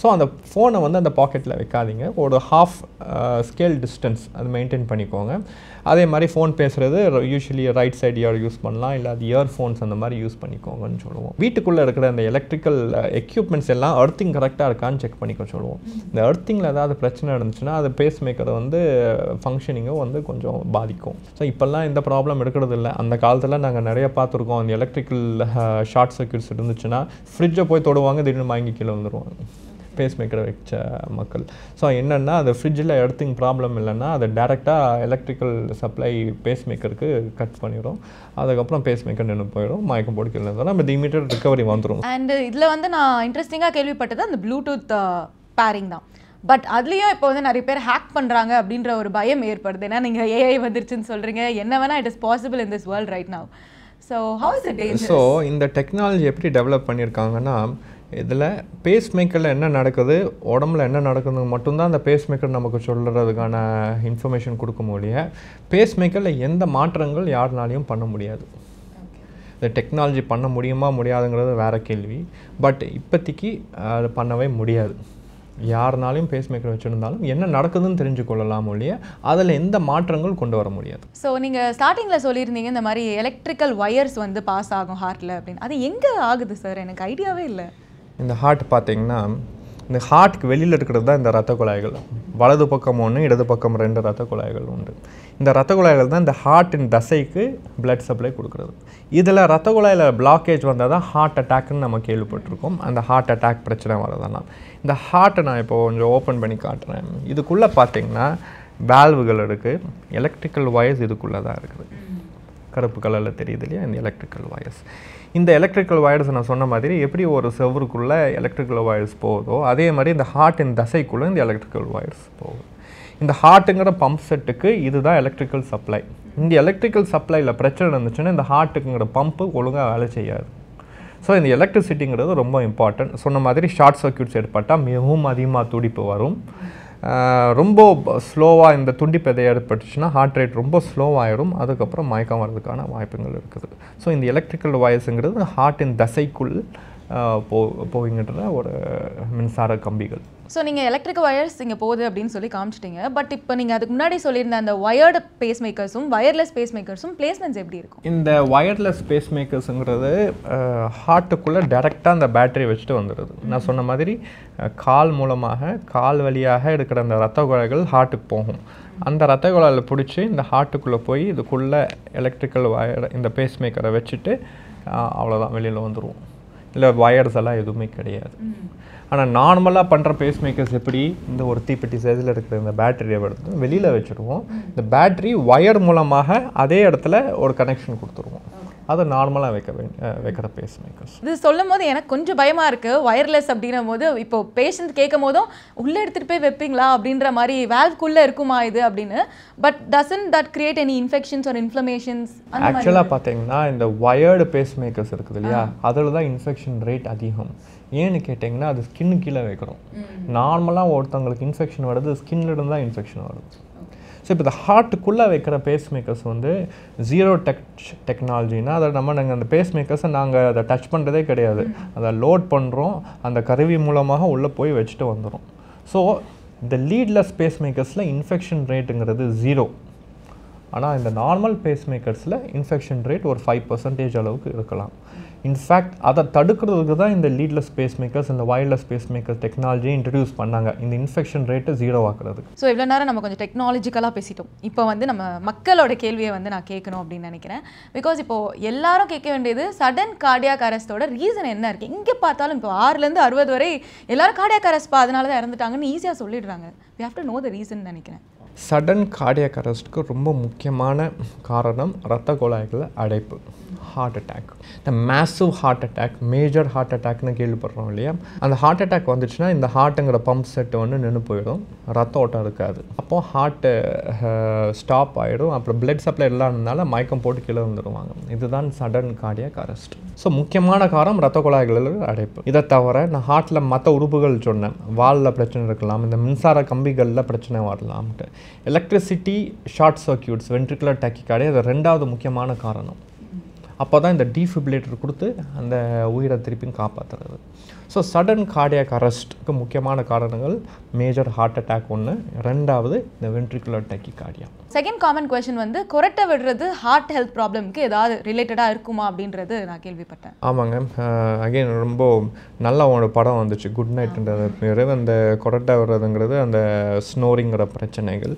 ஸோ அந்த ஃபோனை வந்து அந்த பாக்கெட்டில் வைக்காதீங்க. ஒரு ஹாஃப் ஸ்கேல் டிஸ்டன்ஸ் அது மெயின்டைன் பண்ணிக்கோங்க. அதே மாதிரி ஃபோன் பேசுகிறது usually right side year use பண்ணலாம், இல்லை அது இயர்ஃபோன்ஸ் அந்த மாதிரி யூஸ் பண்ணிக்கோங்கன்னு சொல்லுவோம். வீட்டுக்குள்ளே இருக்கிற அந்த எலக்ட்ரிக்கல் எக்யூப்மெண்ட்ஸ் எல்லாம் அர்த்திங் கரெக்டாக இருக்கான்னு செக் பண்ணிக்க சொல்லுவோம். இந்த அர்த்திங்கில் ஏதாவது பிரச்சனை இருந்துச்சுன்னா அது பேஸ்மேக்கரை வந்து ஃபங்க்ஷனிங்கை வந்து கொஞ்சம் பாதிக்கும். ஸோ இப்போல்லாம் இந்த ப்ராப்ளம் இருக்கிறது இல்லை. அந்த காலத்தில் நாங்கள் நிறைய பார்த்துருக்கோம். அந்த எலக்ட்ரிக்கல் ஷார்ட் சர்க்யூட்ஸ் இருந்துச்சுன்னா ஃப்ரிட்ஜை போய் தொடுவாங்க, திடீர்னு வாங்கி கீழே வந்துடுவாங்க பேஸ்மேக்கரை வச்ச மக்கள். ஸோ என்னென்னா அந்த ஃப்ரிட்ஜில் எர்த்திங் ப்ராப்ளம் இல்லைன்னா அதை டேரெக்டாக எலக்ட்ரிக்கல் சப்ளை பேஸ்மேக்கருக்கு கட் பண்ணிடும். அதுக்கப்புறம் பேஸ்மேக்கர் நின்று போயிடும், மயக்கம் போட்டு கீழே இருந்தாலும் நம்ம இமீடியட் ரிகவரி வந்துடும். அண்ட் இதில் வந்து நான் இன்ட்ரெஸ்டிங்காக கேள்விப்பட்டது அந்த ப்ளூடூத் பேரிங் தான். பட் அதுலேயும் இப்போ வந்து நிறைய பேர் ஹேக் பண்ணுறாங்க அப்படின்ற ஒரு பயம் ஏற்படுது. ஏன்னா நீங்கள் ஏஐ வந்துருச்சுன்னு சொல்கிறீங்க, என்ன வேணால் it is possible in this world right now. So how is it? So இந்த டெக்னாலஜி எப்படி டெவலப் பண்ணியிருக்காங்கன்னா, இதில் பேஸ்மேக்கரில் என்ன நடக்குது, உடம்புல என்ன நடக்குதுன்னு மட்டும்தான் அந்த பேஸ்மேக்கர் நமக்கு சொல்கிறதுக்கான இன்ஃபர்மேஷன் கொடுக்க முடியும். பேஸ்மேக்கரில் எந்த மாற்றங்கள் யாருனாலையும் பண்ண முடியாது. இந்த டெக்னாலஜி பண்ண முடியுமா முடியாதுங்கிறது வேறு கேள்வி. பட் இப்போதைக்கு அது பண்ணவே முடியாது. யாருனாலையும் பேஸ்மேக்கர் வச்சுருந்தாலும் என்ன நடக்குதுன்னு தெரிஞ்சு கொள்ளலாம் ஒழிய அதில் எந்த மாற்றங்கள் கொண்டு வர முடியாது. ஸோ நீங்கள் ஸ்டார்டிங்கில் சொல்லியிருந்தீங்க இந்த மாதிரி எலக்ட்ரிக்கல் ஒயர்ஸ் வந்து பாஸ் ஆகும் ஹார்ட்டில் அப்படின்னு. அது எங்கே ஆகுது சார்? எனக்கு ஐடியாவே இல்லை. இந்த ஹார்ட் பார்த்தீங்கன்னா, இந்த ஹார்ட்டுக்கு வெளியில் இருக்கிறது தான் இந்த ரத்த குழாய்கள். வலது பக்கம் ஒன்று, இடது பக்கம் 2 ரத்த குழாய்கள் உண்டு. இந்த ரத்த குழாய்கள் தான் இந்த ஹார்ட்டின் தசைக்கு பிளட் சப்ளை கொடுக்குறது. இதில் ரத்த குழாயில் பிளாக்கேஜ் வந்தால் தான் ஹார்ட் அட்டாக்னு நம்ம கேள்விப்பட்டிருக்கோம். அந்த ஹார்ட் அட்டாக் பிரச்சனை வரதெல்லாம் இந்த ஹார்ட்டை நான் இப்போ கொஞ்சம் ஓப்பன் பண்ணி காட்டுறேன். இதுக்குள்ளே பார்த்தீங்கன்னா வால்வுகள் இருக்குது, எலக்ட்ரிக்கல் வயர்ஸ் இதுக்குள்ளே தான் இருக்குது. கருப்பு கலரில் தெரியுது இல்லையா, இந்த எலக்ட்ரிக்கல் வயர்ஸ். இந்த எலக்ட்ரிக்கல் வயர்ஸ் நான் சொன்ன மாதிரி எப்படி ஒரு செவருக்குள்ளே எலக்ட்ரிக்கல் வயர்ஸ் போகுதோ அதே மாதிரி இந்த ஹார்ட்டின் தசைக்குள்ளே இந்த எலக்ட்ரிக்கல் வயர்ஸ் போகுது. இந்த ஹார்ட்டுங்கிற பம்ப் செட்டுக்கு இதுதான் எலக்ட்ரிக்கல் சப்ளை. இந்த எலக்ட்ரிக்கல் சப்ளையில் பிரச்சனை இருந்துச்சுன்னா இந்த ஹார்ட்டுக்குங்கிற பம்பு ஒழுங்காக வேலை செய்யாது. ஸோ இந்த எலக்ட்ரிசிட்டிங்கிறது ரொம்ப இம்பார்ட்டன்ட். சொன்ன மாதிரி ஷார்ட் சர்க்யூட்ஸ் ஏற்பட்டால் மிகவும் அதிகமாக துடிப்பு வரும். ரொம்ப ஸ்லோவாக இந்த துண்டிப்பு எதை ஏற்பட்டுச்சுன்னா ஹார்ட் ரேட் ரொம்ப ஸ்லோவாகிடும். அதுக்கப்புறம் மயக்கம் வர்றதுக்கான வாய்ப்புகள் இருக்குது. ஸோ இந்த எலக்ட்ரிக்கல் வயர்ஸுங்கிறது ஹார்ட்டின் தசைக்குள் போகின்ற ஒரு மின்சார கம்பிகள். ஸோ நீங்கள் எலக்ட்ரிக்கல் வயர்ஸ் இங்கே போகுது அப்படின்னு சொல்லி காமிச்சிட்டிங்க. பட் இப்போ நீங்கள் அதுக்கு முன்னாடி சொல்லியிருந்த அந்த வயர்டு பேஸ் மேக்கர்ஸும் வயர்லெஸ் பேஸ் மேக்கர்ஸும் பிளேஸ்மெண்ட்ஸ் எப்படி இருக்கும்? இந்த வயர்லெஸ் பேஸ் மேக்கர்ஸுங்கிறது ஹார்ட்டுக்குள்ளே டைரெக்டாக அந்த பேட்டரி வச்சுட்டு வந்துடுது. நான் சொன்ன மாதிரி கால் மூலமாக கால் வழியாக இருக்கிற அந்த ரத்த குழாய்கள் ஹார்ட்டுக்கு போகும். அந்த ரத்த குழாயில் பிடிச்சி இந்த ஹார்ட்டுக்குள்ளே போய் இதுக்குள்ளே எலக்ட்ரிக்கல் வயர் இந்த பேஸ் மேக்கரை வச்சுட்டு அவ்வளோதான் வெளியில் வந்துடுவோம். இல்லை வயர்ஸ் எல்லாம் எதுவுமே கிடையாது. ஆனால் நார்மலாக பண்ணுற பேஸ் மேக்கர்ஸ் எப்படி இந்த ஒரு தீப்பெட்டி சைஸில் இருக்கிற இந்த பேட்டரியை எடுத்து வெளியில் வச்சுருவோம். இந்த பேட்டரி வயர் மூலமாக அதே இடத்துல ஒரு கனெக்ஷன் கொடுத்துருவோம். அது நார்மலாக வைக்கிற பேஸ் மேக்கர்ஸ். இது சொல்லும் போது எனக்கு கொஞ்சம் பயமாக இருக்குது. வயர்லெஸ் அப்படின்னும் போது இப்போ பேஷண்ட் கேட்கும் போதும் உள்ளே எடுத்துகிட்டு போய் வைப்பீங்களா அப்படின்ற மாதிரி வேல்வ்க்குள்ளே இருக்குமா இது அப்படின்னு. But doesn't that create any infections or inflammations? ஆக்சுவலாக பார்த்தீங்கன்னா இந்த வயர்டு பேஸ் மேக்கர்ஸ் இருக்குது இல்லையா, அதில் தான் இன்ஃபெக்ஷன் ரேட் அதிகம். ஏன்னு கேட்டிங்கன்னா அது ஸ்கின்னு கீழே வைக்கிறோம். நார்மலாக ஒருத்தவங்களுக்கு இன்ஃபெக்ஷன் வருது ஸ்கின்ல இருந்து தான் இன்ஃபெக்ஷன் வருது. ஸோ இப்போ இந்த ஹார்ட்டுக்குள்ளே வைக்கிற பேஸ் மேக்கர்ஸ் வந்து ஜீரோ டெக்னாலஜினா அதை நாங்கள் அந்த பேஸ் மேக்கர்ஸை நாங்கள் அதை டச் பண்ணுறதே கிடையாது. அதை லோட் பண்ணுறோம், அந்த கருவி மூலமாக உள்ளே போய் வச்சுட்டு வந்துடும். ஸோ இந்த லீட்லெஸ் பேஸ் மேக்கர்ஸில் இன்ஃபெக்ஷன் ரேட்டுங்கிறது 0. ஆனால் இந்த நார்மல் பேஸ் மேக்கர்ஸில் இன்ஃபெக்ஷன் ரேட் ஒரு 5% அளவுக்கு இருக்கலாம். இன்ஃபேக்ட் அதை தடுக்கிறதுக்கு தான் இந்த லீட்லெஸ் பேஸ் மேக்கர்ஸ் இந்த வயர்லெஸ் பேஸ் மேக்கர் டெக்னாலஜியை இன்ட்ரடியூஸ் பண்ணாங்க, இந்த இன்ஃபெக்ஷன் ரேட்டை 0 ஆக்குறது. ஸோ இவ்வளோ நேரம் நம்ம கொஞ்சம் டெக்னாலஜிக்கலாக பேசிட்டோம். இப்போ வந்து நம்ம மக்களோட கேள்வியை வந்து நான் கேட்கணும் அப்படின்னு நினைக்கிறேன். பிகாஸ் இப்போது எல்லாரும் கேட்க வேண்டியது சடன் கார்டியாக் அரெஸ்ட்டோட ரீசன் என்ன இருக்குது? இங்கே பார்த்தாலும் இப்போ 6லேருந்து 60 வரை எல்லாரும் கார்டியாக் அரெஸ்ட் அதனால தான் இறந்துட்டாங்கன்னு ஈஸியாக சொல்லிடுறாங்க. We have to know the reason நினைக்கிறேன். சடன் கார்டியாக் அரெஸ்ட்டுக்கு ரொம்ப முக்கியமான காரணம் இரத்த குழாய்களில் அடைப்பு, ஹார்ட் அட்டாக். இந்த massive heart attack, major heart அட்டாக்னு கேள்விப்படுறோம் இல்லையா, அந்த ஹார்ட் அட்டாக் வந்துச்சுன்னா இந்த ஹார்ட்டுங்கிற பம்ப் செட்டு வந்து நின்று போயிடும், ரத்த ஓட்டம் இருக்காது. அப்போது ஹார்ட்டு ஸ்டாப் ஆகிடும், அப்புறம் பிளட் சப்ளை இல்லாததுனால மயக்கம் போட்டு கீழே வந்துடுவாங்க. இதுதான் சடன் கார்டியாக் அரெஸ்ட். ஸோ முக்கியமான காரணம் இரத்த குழாய்களில் அடைப்பு. இதை தவிர நான் ஹார்ட்டில் மற்ற உறுப்புகள் சொன்னேன், வாலில் பிரச்சனை இருக்கலாம், இந்த மின்சார கம்பிகளில் பிரச்சனை வரலாம்ட்டு. Electricity short circuits, ventricular tachycardia, அது ரெண்டாவது முக்கியமான காரணம். அப்போ தான் இந்த டீஃபிபிலேட்டர் கொடுத்து அந்த உயிரை திருப்பியும் காப்பாற்றுறது. ஸோ சடன் கார்டியாக் அரெஸ்ட்டுக்கு முக்கியமான காரணங்கள் மேஜர் ஹார்ட் அட்டாக் ஒன்று, ரெண்டாவது இந்த ventricular tachycardia. Second common question வந்து கொரட்டை விடுறது ஹார்ட் ஹெல்த் ப்ராப்ளம்க்கு ஏதாவது ரிலேட்டடாக இருக்குமா அப்படின்றது நான் கேள்விப்பட்டேன். ஆமாங்க, அகெயின் ரொம்ப நல்ல ஒரு படம் வந்துச்சு, குட் நைட்ன்றது பேர். அந்த கொரட்டை விடுறதுங்கிறது அந்த ஸ்னோரிங்கிற பிரச்சனைகள்.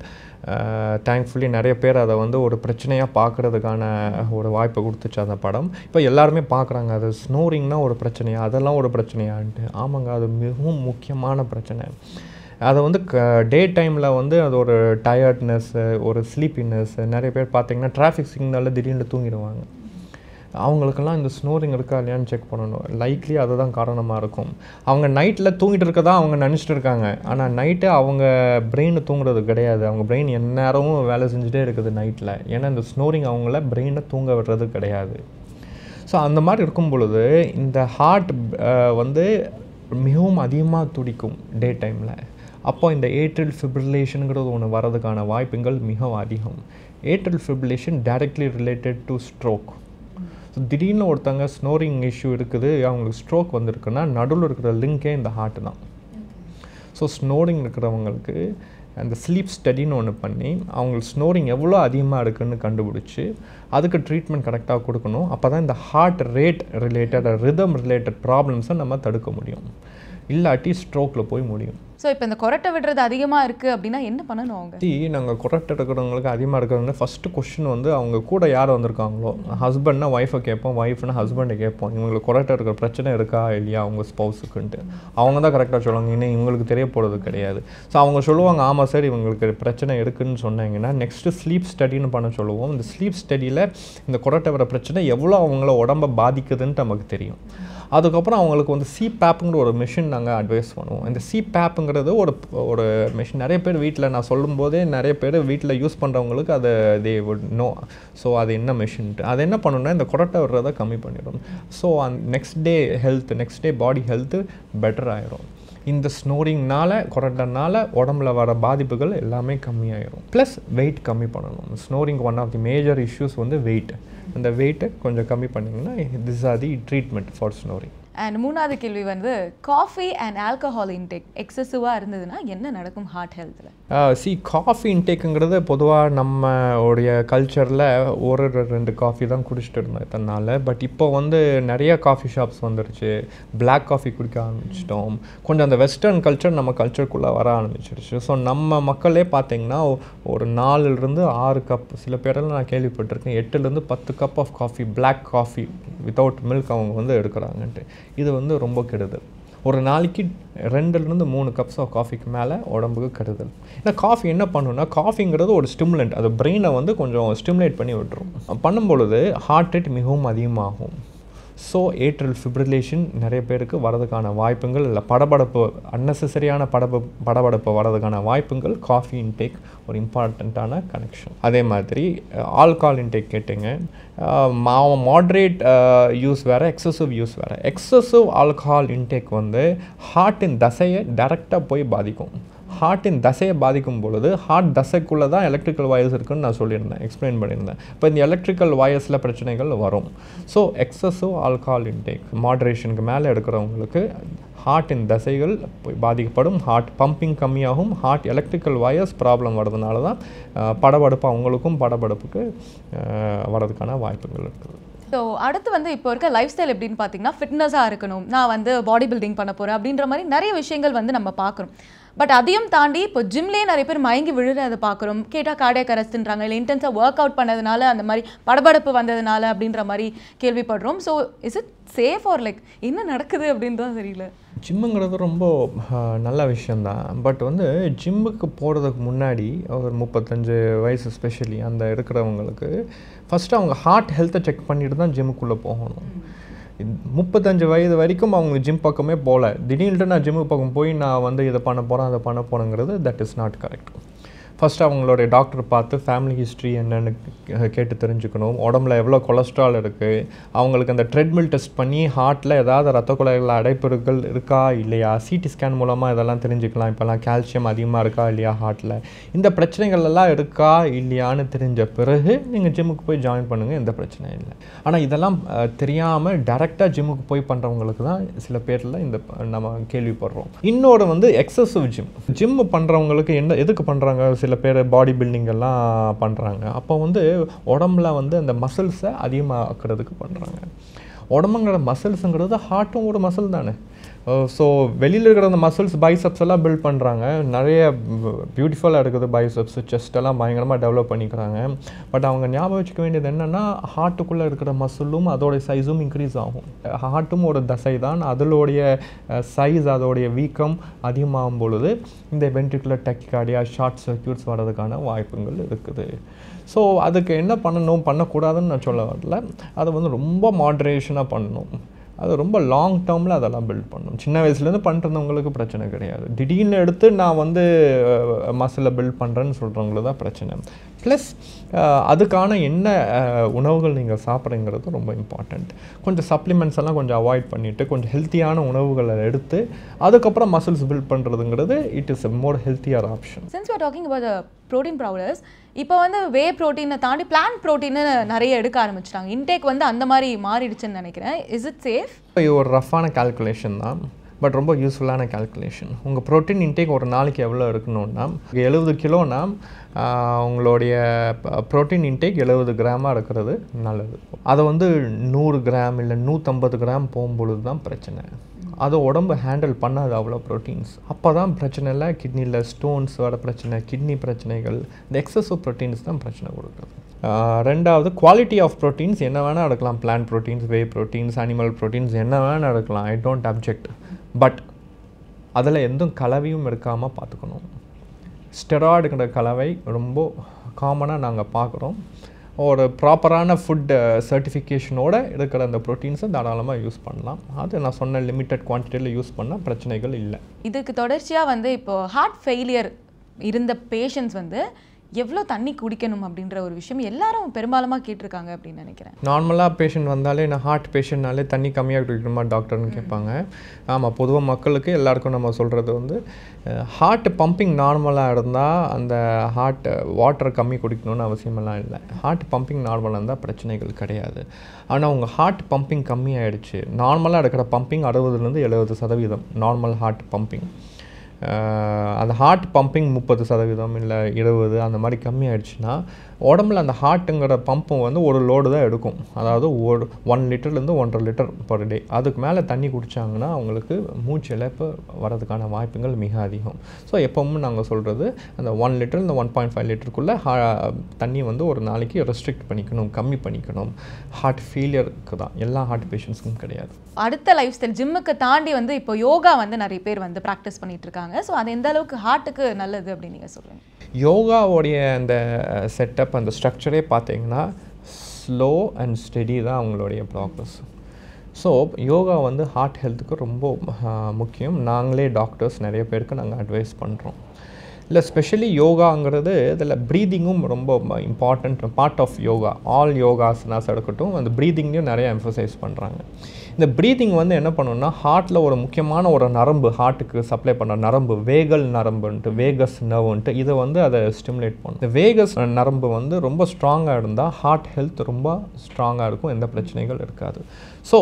தேங்க்ஃபுல்லி நிறைய பேர் அதை வந்து ஒரு பிரச்சனையாக பார்க்குறதுக்கான ஒரு வாய்ப்பை கொடுத்துச்சு அந்த படம். இப்போ எல்லாருமே பார்க்குறாங்க, அது ஸ்னோரிங்னா ஒரு பிரச்சனையா, அதெல்லாம் ஒரு பிரச்சனையான்ட்டு. ஆமாங்க, அது மிகவும் முக்கியமான பிரச்சனை. அதை வந்து டே டைமில் வந்து அது ஒரு டயர்ட்னஸ்ஸு, ஒரு ஸ்லீப்பினஸ். நிறைய பேர் பார்த்திங்கன்னா டிராஃபிக் சிக்னலில் திடீர்னு தூங்கிடுவாங்க. அவங்களுக்கெல்லாம் இந்த ஸ்னோரிங் இருக்கா இல்லையான்னு செக் பண்ணணும். லைக்லி அதுதான் காரணமாக இருக்கும். அவங்க நைட்டில் தூங்கிட்டு இருக்க தான் அவங்க நினச்சிட்டு இருக்காங்க, ஆனால் நைட்டு அவங்க பிரெயின் தூங்குறது கிடையாது. அவங்க பிரெயின் எந்நேரமும் வேலை செஞ்சுட்டே இருக்குது நைட்டில். ஏன்னா இந்த ஸ்னோரிங் அவங்கள பிரெயினை தூங்க விடுறது கிடையாது. ஸோ அந்த மாதிரி இருக்கும் பொழுது இந்த ஹார்ட் வந்து மிகவும் அதிகமாக துடிக்கும் டே டைமில். அப்போ இந்த ஏட்ரியல் ஃபிப்ரிலேஷனுங்கிறது ஒன்று வரதுக்கான வாய்ப்புகள் மிகவும் அதிகம். Atrial fibrillation directly related to stroke. So திடீர்னு ஒருத்தங்க ஸ்னோரிங் இஷ்யூ இருக்குது, அவங்களுக்கு ஸ்ட்ரோக் வந்திருக்குன்னா நடுவில் இருக்கிற லிங்கே இந்த ஹார்ட் தான். ஸோ ஸ்னோரிங் இருக்கிறவங்களுக்கு அந்த ஸ்லீப் ஸ்டடின்னு ஒன்று பண்ணி அவங்களுக்கு ஸ்னோரிங் எவ்வளோ அதிகமாக இருக்குதுன்னு கண்டுபிடிச்சி அதுக்கு ட்ரீட்மெண்ட் கரெக்டாக கொடுக்கணும். அப்போ தான் இந்த heart rate related, rhythm related ப்ராப்ளம்ஸை நம்ம தடுக்க முடியும், இல்லாட்டி ஸ்ட்ரோக்கில் போய் முடியும். ஸோ இப்போ இந்த கொரட்டை விடுறது அதிகமாக இருக்குது அப்படின்னா என்ன பண்ணணும்? அவங்க நாங்கள் கொரட்டை இருக்கிறவங்களுக்கு அதிகமாக இருக்கிறவங்க ஃபஸ்ட்டு கொஸ்டின் வந்து அவங்க கூட யார் வந்திருக்காங்களோ, ஹஸ்பண்ட்னா ஒய்ஃபை கேட்போம், ஒய்ஃப்னா ஹஸ்பண்டை கேட்போம், இவங்களுக்கு கொரட்டை இருக்கிற பிரச்சனை இருக்கா இல்லையா அவங்க ஸ்பௌஸுக்குன்ட்டு. அவங்க தான் கரெக்டாக சொல்லுவாங்க, இன்னும் இவங்களுக்கு தெரிய போகிறது கிடையாது. ஸோ அவங்க சொல்லுவாங்க, ஆமாம் சார் இவங்களுக்கு பிரச்சனை இருக்குதுன்னு சொன்னாங்கன்னா நெக்ஸ்ட்டு ஸ்லீப் ஸ்டடின்னு பண்ண சொல்லுவோம். இந்த ஸ்லீப் ஸ்டடியில் இந்த கொரட்டை வர பிரச்சனை எவ்வளோ அவங்கள உடம்பை பாதிக்குதுன்ட்டு நமக்கு தெரியும். அதுக்கப்புறம் அவங்களுக்கு வந்து சிபேப்புங்கிற ஒரு மிஷின் நாங்கள் அட்வைஸ் பண்ணுவோம். இந்த சிபேப்புங்கிறது ஒரு மிஷின். நிறைய பேர் வீட்டில் நான் சொல்லும்போதே நிறைய பேர் வீட்டில் யூஸ் பண்ணுறவங்களுக்கு அதை தே வுட் நோ. ஸோ அது என்ன மிஷின்ட்டு அது என்ன பண்ணணும்னா இந்த கொரட்டை விடுறதை கம்மி பண்ணிடும். ஸோ நெக்ஸ்ட் டே பாடி ஹெல்த்து பெட்டர் ஆயிரும். இந்த ஸ்னோரிங்னால் கொரட்டனால உடம்புல வர பாதிப்புகள் எல்லாமே கம்மியாயிரும். ப்ளஸ் வெயிட் கம்மி பண்ணணும். Snoring one of the major issues வந்து வெயிட். அந்த வெயிட்டை கொஞ்சம் கம்மி பண்ணிங்கன்னா this are the treatment for snoring. And மூணாவது கேள்வி வந்து காஃபி அண்ட் ஆல்கஹால் இன்டேக் எக்ஸசிவாக இருந்ததுன்னா என்ன நடக்கும் ஹார்ட் ஹெல்த்தில்? காஃபி இன்டேக்குங்கிறது பொதுவாக நம்மளுடைய கல்ச்சரில் ஒரு 2 காஃபி தான் குடிச்சிட்டு இருந்தோம் இத்தனால. பட் இப்போ வந்து நிறைய காஃபி ஷாப்ஸ் வந்துருச்சு, பிளாக் காஃபி குடிக்க ஆரம்பிச்சிட்டோம். கொஞ்சம் அந்த வெஸ்டர்ன் கல்ச்சர் நம்ம கல்ச்சருக்குள்ளே வர ஆரம்பிச்சிருச்சு. ஸோ நம்ம மக்களே பார்த்திங்கன்னா ஒரு 4-6 கப், சில பேரெல்லாம் நான் கேள்விப்பட்டிருக்கேன் 8-10 cup of coffee, black coffee without milk அவங்க வந்து எடுக்கிறாங்கன்ட்டு. இது வந்து ரொம்ப கெடுதல். ஒரு நாளைக்கு 2-3 கப்ஸ் ஆஃப் காஃபிக்கு மேலே உடம்புக்கு கெடுதல். ஏன்னா காஃபி என்ன பண்ணுன்னா, காஃபிங்கிறது ஒரு ஸ்டிமுலண்ட், அது பிரெயினை வந்து கொஞ்சம் ஸ்டிமுலேட் பண்ணி விட்டுரும். பண்ணும்பொழுது ஹார்ட் ரேட் மிகவும் அதிகமாகும். ஸோ ஏட்ரியல் ஃபிப்ரிலேஷன் நிறைய பேருக்கு வரதுக்கான வாய்ப்புகள் இல்லை, படபடப்பு, அன்னெசரியான படபடப்பு வரதுக்கான வாய்ப்புகள் காஃபி இன்டேக் ஒரு இம்பார்ட்டண்ட்டான கனெக்ஷன். அதே மாதிரி ஆல்கஹால் இன்டேக் கேட்டிங்க, மாட்ரேட் யூஸ் வேறு, எக்ஸசிவ் யூஸ் வேறு. எக்ஸசிவ் ஆல்கஹால் இன்டேக் வந்து ஹார்ட்டின் தசையை டைரெக்டாக போய் பாதிக்கும். ஹார்ட்டின் தசையை பாதிக்கும் பொழுது ஹார்ட் தசைக்குள்ளே தான் எலக்ட்ரிக்கல் வயர்ஸ் இருக்குதுன்னு நான் சொல்லியிருந்தேன், எக்ஸ்பிளைன் பண்ணியிருந்தேன். இப்போ இந்த எலக்ட்ரிக்கல் வயர்ஸில் பிரச்சனைகள் வரும். ஸோ எக்ஸசிவ் ஆல்கஹால் இன்டேக் மாட்ரேஷனுக்கு மேலே எடுக்கிறவங்களுக்கு ஹார்ட்டின் தசைகள் பாதிக்கப்படும், ஹார்ட் பம்பிங் கம்மியாகும், ஹார்ட் எலக்ட்ரிக்கல் வயர்ஸ் ப்ராப்ளம் வரதுனால தான் படபடப்பு, அவங்களுக்கும் படபடப்புக்கு வரதுக்கான வாய்ப்புகள் இருக்குது. ஸோ அடுத்து வந்து இப்போ இருக்க லைஃப் ஸ்டைல் எப்படின்னு பார்த்தீங்கன்னா ஃபிட்னஸாக இருக்கணும், நான் வந்து பாடி பில்டிங் பண்ண போகிறேன் அப்படின்ற மாதிரி நிறைய விஷயங்கள் வந்து நம்ம பார்க்குறோம். பட் அதையும் தாண்டி இப்போ ஜிம்லேயே நிறைய பேர் மயங்கி விழுறதை பார்க்குறோம். கேட்டால் கார்டியாக் அரெஸ்ட்ன்றாங்க, இல்லை இன்டென்ஸாக ஒர்க் அவுட் பண்ணதுனால அந்த மாதிரி படபடப்பு வந்ததுனால அப்படின்ற மாதிரி கேள்விப்படுறோம். So is it safe or like என்ன நடக்குது அப்படின்னு தான் தெரியல. ஜிம்முங்கிறது ரொம்ப நல்ல விஷயந்தான். பட் வந்து ஜிம்முக்கு போகிறதுக்கு முன்னாடி ஒரு 35 வயசு ஸ்பெஷலி அந்த இருக்கிறவங்களுக்கு ஃபஸ்ட்டு அவங்க ஹார்ட் ஹெல்த்தை செக் பண்ணிட்டு தான் ஜிம்முக்குள்ளே போகணும். 35 வயது வரைக்கும் அவங்க ஜிம் பக்கமே போகல, திடீர்னு நான் ஜிம்மு பக்கம் போய் நான் வந்து இதை பண்ண போகிறேன் அதை பண்ண போகிறேங்கிறது that is not correct. First அவங்களுடைய டாக்டர் பார்த்து ஃபேமிலி ஹிஸ்ட்ரி என்னென்னு கேட்டு தெரிஞ்சுக்கணும். உடம்புல எவ்வளோ கொலஸ்ட்ரால் இருக்குது, அவங்களுக்கு அந்த ட்ரெட்மில் டெஸ்ட் பண்ணி ஹார்ட்டில் ஏதாவது ரத்த குழாய்களில் அடைப்புகள் இருக்கா இல்லையா, சிடி ஸ்கேன் மூலமாக இதெல்லாம் தெரிஞ்சுக்கலாம். இப்போல்லாம் கால்சியம் அதிகமாக இருக்கா இல்லையா ஹார்ட்டில், இந்த பிரச்சனைகள் எல்லாம் இருக்கா இல்லையான்னு தெரிஞ்ச பிறகு நீங்கள் ஜிம்முக்கு போய் ஜாயின் பண்ணுங்கள், எந்த பிரச்சனையும் இல்லை. ஆனால் இதெல்லாம் தெரியாமல் டைரெக்டாக ஜிம்முக்கு போய் பண்ணுறவங்களுக்கு தான் சில பேரில் இந்த நம்ம கேள்விப்படுறோம். இன்னொரு வந்து எக்ஸசிவ் ஜிம்மு பண்ணுறவங்களுக்கு என்ன எதுக்கு பண்ணுறாங்க, சில பேர் பாடி பில்டிங் எல்லாம் பண்ணுறாங்க. அப்போ வந்து உடம்புல வந்து அந்த மசில்ஸை அதிகமாக்குறதுக்கு பண்ணுறாங்க. உடம்புங்கிற மசில்ஸுங்கிறது ஹார்ட்டும் ஒரு மசில் தானே. ஸோ வெளியில் இருக்கிற அந்த மசில்ஸ் பைசப்ஸ் எல்லாம் பில்ட் பண்ணுறாங்க, நிறைய பியூட்டிஃபுல்லாக இருக்குது பைசப்ஸ், செஸ்டெல்லாம் பயங்கரமாக டெவலப் பண்ணிக்கிறாங்க. பட் அவங்க ஞாபகம் வச்சுக்க வேண்டியது என்னென்னா ஹார்ட்டுக்குள்ளே இருக்கிற மசிலும் அதோடைய சைஸும் இன்க்ரீஸ் ஆகும். ஹார்ட்டும் ஒரு தசை தான், அதோடைய சைஸ் அதோடைய வீக்கம் அதிகமாகும் பொழுது இந்த வென்ட்ரிகுலர் டெக்கிகார்டியா ஷார்ட் சர்க்யூட்ஸ் வர்றதுக்கான வாய்ப்புகள் இருக்குது. ஸோ அதுக்கு என்ன பண்ணணும் பண்ணக்கூடாதுன்னு நான் சொல்ல வரல, அதை வந்து ரொம்ப மாட்ரேஷனாக பண்ணணும். அது ரொம்ப லாங் டேர்மில் அதெல்லாம் பில்ட் பண்ணணும். சின்ன வயசுலேருந்து பண்ணிருந்தவங்களுக்கு பிரச்சனை கிடையாது, திடீர்னு எடுத்து நான் வந்து மசிலை பில்ட் பண்ணுறேன்னு சொல்கிறவங்களுக்கு தான் பிரச்சனை. ப்ளஸ் அதுக்கான என்ன உணவுகள் நீங்கள் சாப்பிட்றீங்கிறது ரொம்ப இம்பார்ட்டண்ட். கொஞ்சம் சப்ளிமெண்ட்ஸ் எல்லாம் கொஞ்சம் அவாய்ட் பண்ணிவிட்டு கொஞ்சம் ஹெல்த்தியான உணவுகளை எடுத்து அதுக்கப்புறம் மசில்ஸ் பில்ட் பண்ணுறதுங்கிறது it is a more healthier option. Since we are talking about the protein powders, இப்போ வந்து வே ப்ரோட்டீனை தாண்டி பிளான்ட் ப்ரோட்டீன் நிறைய எடுக்க ஆரம்பிச்சிட்டாங்க. இன்டேக் வந்து அந்த மாதிரி மாறிடுச்சுன்னு நினைக்கிறேன். Is it safe? இது ஒரு ரஃப்பான கால்குலேஷன் தான், பட் ரொம்ப யூஸ்ஃபுல்லான கால்குலேஷன். உங்கள் ப்ரோட்டீன் இன்டேக் ஒரு நாளைக்கு எவ்வளோ இருக்கணும்னா 70 கிலோனா உங்களுடைய ப்ரோட்டீன் இன்டேக் 70 கிராமாக இருக்கிறது நல்லது. அதை வந்து 100 கிராம் இல்லை 150 கிராம் போகும்பொழுது தான் பிரச்சனை. அதை உடம்பு ஹேண்டில் பண்ணாது அவ்வளோ ப்ரோட்டீன்ஸ். அப்போ தான் பிரச்சனை இல்லை, கிட்னியில் ஸ்டோன்ஸ் வர பிரச்சனை, கிட்னி பிரச்சனைகள், இந்த எக்ஸசிவ் ப்ரோட்டீன்ஸ் தான் பிரச்சனை கொடுக்குறது. ரெண்டாவது குவாலிட்டி ஆஃப் ப்ரோட்டீன்ஸ் என்ன வேணால் எடுக்கலாம், பிளான்ட் ப்ரோட்டீன்ஸ், வே ப்ரோட்டீன்ஸ், அனிமல் ப்ரோட்டீன்ஸ் என்ன வேணால் எடுக்கலாம், ஐ டோன்ட் அப்ஜெக்ட். பட் அதில் எதுவும் கலவையும் எடுக்காமல் பார்த்துக்கணும். ஸ்டெராய்டுங்கிற கலவை ரொம்ப காமனாக நாங்கள் பார்க்குறோம். ஒரு ப்ராப்பரான ஃபுட் சர்டிஃபிகேஷனோடு இருக்கிற அந்த ப்ரோட்டீன்ஸை தாராளமாக யூஸ் பண்ணலாம். அது நான் சொன்ன லிமிட்டட் குவான்டிட்டியில் யூஸ் பண்ணால் பிரச்சனைகள் இல்லை. இதுக்கு தொடர்ச்சியாக வந்து இப்போது ஹார்ட் ஃபெயிலியர் இருந்த பேஷண்ட்ஸ் வந்து எவ்வளோ தண்ணி குடிக்கணும் அப்படின்ற ஒரு விஷயம் எல்லாரும் பெரும்பாலுமாக கேட்டிருக்காங்க அப்படின்னு நினைக்கிறேன். நார்மலாக பேஷண்ட் வந்தாலே நான் ஹார்ட் பேஷண்ட்னாலே தண்ணி கம்மியாக குடிக்கணுமா டாக்டர்னு கேட்பாங்க. ஆமாம், பொதுவாக மக்களுக்கு எல்லாருக்கும் நம்ம சொல்கிறது வந்து ஹார்ட் பம்பிங் நார்மலாக இருந்தால் அந்த ஹார்ட் வாட்டர் கம்மி குடிக்கணும்னு அவசியமெல்லாம் இல்லை. ஹார்ட் பம்பிங் நார்மலாக இருந்தால் பிரச்சனைகள் கிடையாது. ஆனால் உங்கள் ஹார்ட் பம்பிங் கம்மியாகிடுச்சு, நார்மலாக இருக்கிற பம்பிங் 60% 70% நார்மல் ஹார்ட் பம்பிங், அந்த ஹார்ட் பம்பிங் 30% இல்லை 20 அந்த மாதிரி கம்மியாயிடுச்சுன்னா உடம்புல அந்த ஹார்ட்டுங்கிற பம்பும் வந்து ஒரு லோடு தான் எடுக்கும். அதாவது 1 லிட்டர்லேருந்து 1.5 லிட்டர் பர் டே. அதுக்கு மேலே தண்ணி குடித்தாங்கன்னா அவங்களுக்கு மூச்சு இழப்பு வரதுக்கான வாய்ப்புகள் மிக அதிகம். ஸோ எப்பவும் நாங்கள் சொல்கிறது அந்த 1 லிட்டர்லேருந்து 1.5 லிட்டருக்குள்ளே தண்ணி வந்து ஒரு நாளைக்கு ரெஸ்ட்ரிக்ட் பண்ணிக்கணும், கம்மி பண்ணிக்கணும். ஹார்ட் ஃபெயிலியருக்கு தான், எல்லா ஹார்ட் பேஷண்ட்ஸ்க்கும் கிடையாது. அடுத்த லைஃப் ஸ்டைல் ஜிம்முக்கு தாண்டி வந்து இப்போ யோகா வந்து நிறைய பேர் வந்து ப்ராக்டிஸ் பண்ணிட்டு இருக்காங்க. ஸோ அது எந்த அளவுக்கு ஹார்ட்டுக்கு நல்லது அப்படின்னு நீங்கள் சொல்லுங்கள்? யோகாவோடைய அந்த செட்டப், அந்த ஸ்ட்ரக்சரே பார்த்தீங்கன்னா ஸ்லோ அண்ட் ஸ்டெடி தான் அவங்களுடைய ப்ராக்ரஸ். ஸோ யோகா வந்து ஹார்ட் ஹெல்த்துக்கு ரொம்ப முக்கியம். நாங்களே டாக்டர்ஸ் நிறைய பேருக்கு நாங்கள் அட்வைஸ் பண்ணுறோம். இல்லை ஸ்பெஷலி யோகாங்கிறது இதில் ப்ரீதிங்கும் ரொம்ப important part of yoga. All yogasanas எடுக்கட்டும், அந்த ப்ரீதிங்லேயும் நிறைய எம்ஃபசைஸ் பண்ணுறாங்க. இந்த ப்ரீதிங் வந்து என்ன பண்ணணும்னா ஹார்ட்டில் ஒரு முக்கியமான ஒரு நரம்பு, ஹார்ட்டுக்கு சப்ளை பண்ணுற நரம்பு வேகல் நரம்புன்ட்டு, வேகஸ் நர்வுன்ட்டு, இதை வந்து அதை ஸ்டிமுலேட் பண்ணும். இந்த வேகஸ் நரம்பு வந்து ரொம்ப ஸ்ட்ராங்காக இருந்தால் ஹார்ட் ஹெல்த் ரொம்ப ஸ்ட்ராங்காக இருக்கும், எந்த பிரச்சனைகள் இருக்காது. ஸோ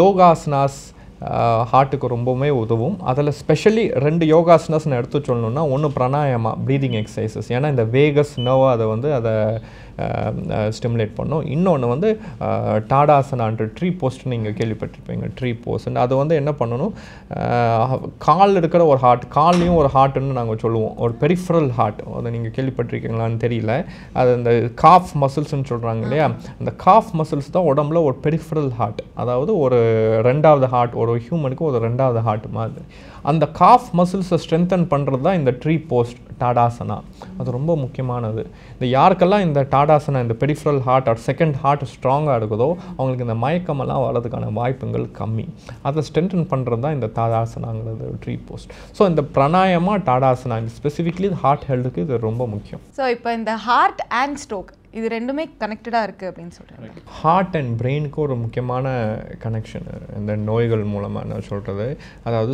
யோகாசனாஸ் ஹார்ட்டுக்கு ரொம்பவுமே உதவும். அதில் ஸ்பெஷலி 2 யோகாசனாஸ் நான் எடுத்து சொல்லணுன்னா, ஒன்று பிராணாயாமா ப்ரீதிங் எக்ஸசைசஸ். ஏன்னா இந்த வேகஸ் நர்வை அதை ஸ்டிமுலேட் பண்ணும். இன்னொன்று வந்து டாடாசனான்ற ட்ரீ போஸ்ட் நீங்கள் கேள்விப்பட்டிருப்பீங்க. ட்ரீ போஸ்ட் அது வந்து என்ன பண்ணணும், கால் இருக்கிற ஒரு ஹார்ட், கால்லையும் ஒரு ஹார்ட்டுன்னு நாங்கள் சொல்லுவோம், ஒரு பெரிஃபரல் ஹார்ட். அதை நீங்கள் கேள்விப்பட்டிருக்கீங்களான்னு தெரியல. அது அந்த காஃப் மசில்ஸ்ன்னு சொல்கிறாங்க இல்லையா, அந்த காஃப் மசில்ஸ் தான் உடம்புல ஒரு பெரிஃபரல் ஹார்ட், அதாவது ஒரு ரெண்டாவது ஹார்ட், ஒரு ஹியூமனுக்கு ஒரு ரெண்டாவது ஹார்ட் மாதிரி. அந்த காஃப் மசில்ஸை ஸ்ட்ரென்தன் பண்ணுறது தான் இந்த ட்ரீ போஸ்ட் டாடாசனா. அது ரொம்ப முக்கியமானது. இந்த யாருக்கெல்லாம் இந்த டாடாசனா, இந்த peripheral heart or second heart ஸ்ட்ராங்காக இருக்குதோ அவங்களுக்கு இந்த மயக்கமெல்லாம் வர்றதுக்கான வாய்ப்புகள் கம்மி. அதை ஸ்ட்ரென்தன் பண்ணுறது தான் இந்த டாடாசனாங்கிறது, ட்ரீ போஸ்ட். ஸோ இந்த பிராணாயாமா, டாடாசனா, இந்த ஸ்பெசிஃபிக்லி ஹார்ட் ஹெல்த்துக்கு இது ரொம்ப முக்கியம். ஸோ இப்போ இந்த ஹார்ட் அண்ட் ஸ்ட்ரோக் இது ரெண்டுமே கனெக்டடாக இருக்குது அப்படின்னு சொல்கிறாங்க. ஹார்ட் அண்ட் பிரெயினுக்கு ஒரு முக்கியமான கனெக்ஷன் இந்த நோய்கள் மூலமாக நான் சொல்கிறது. அதாவது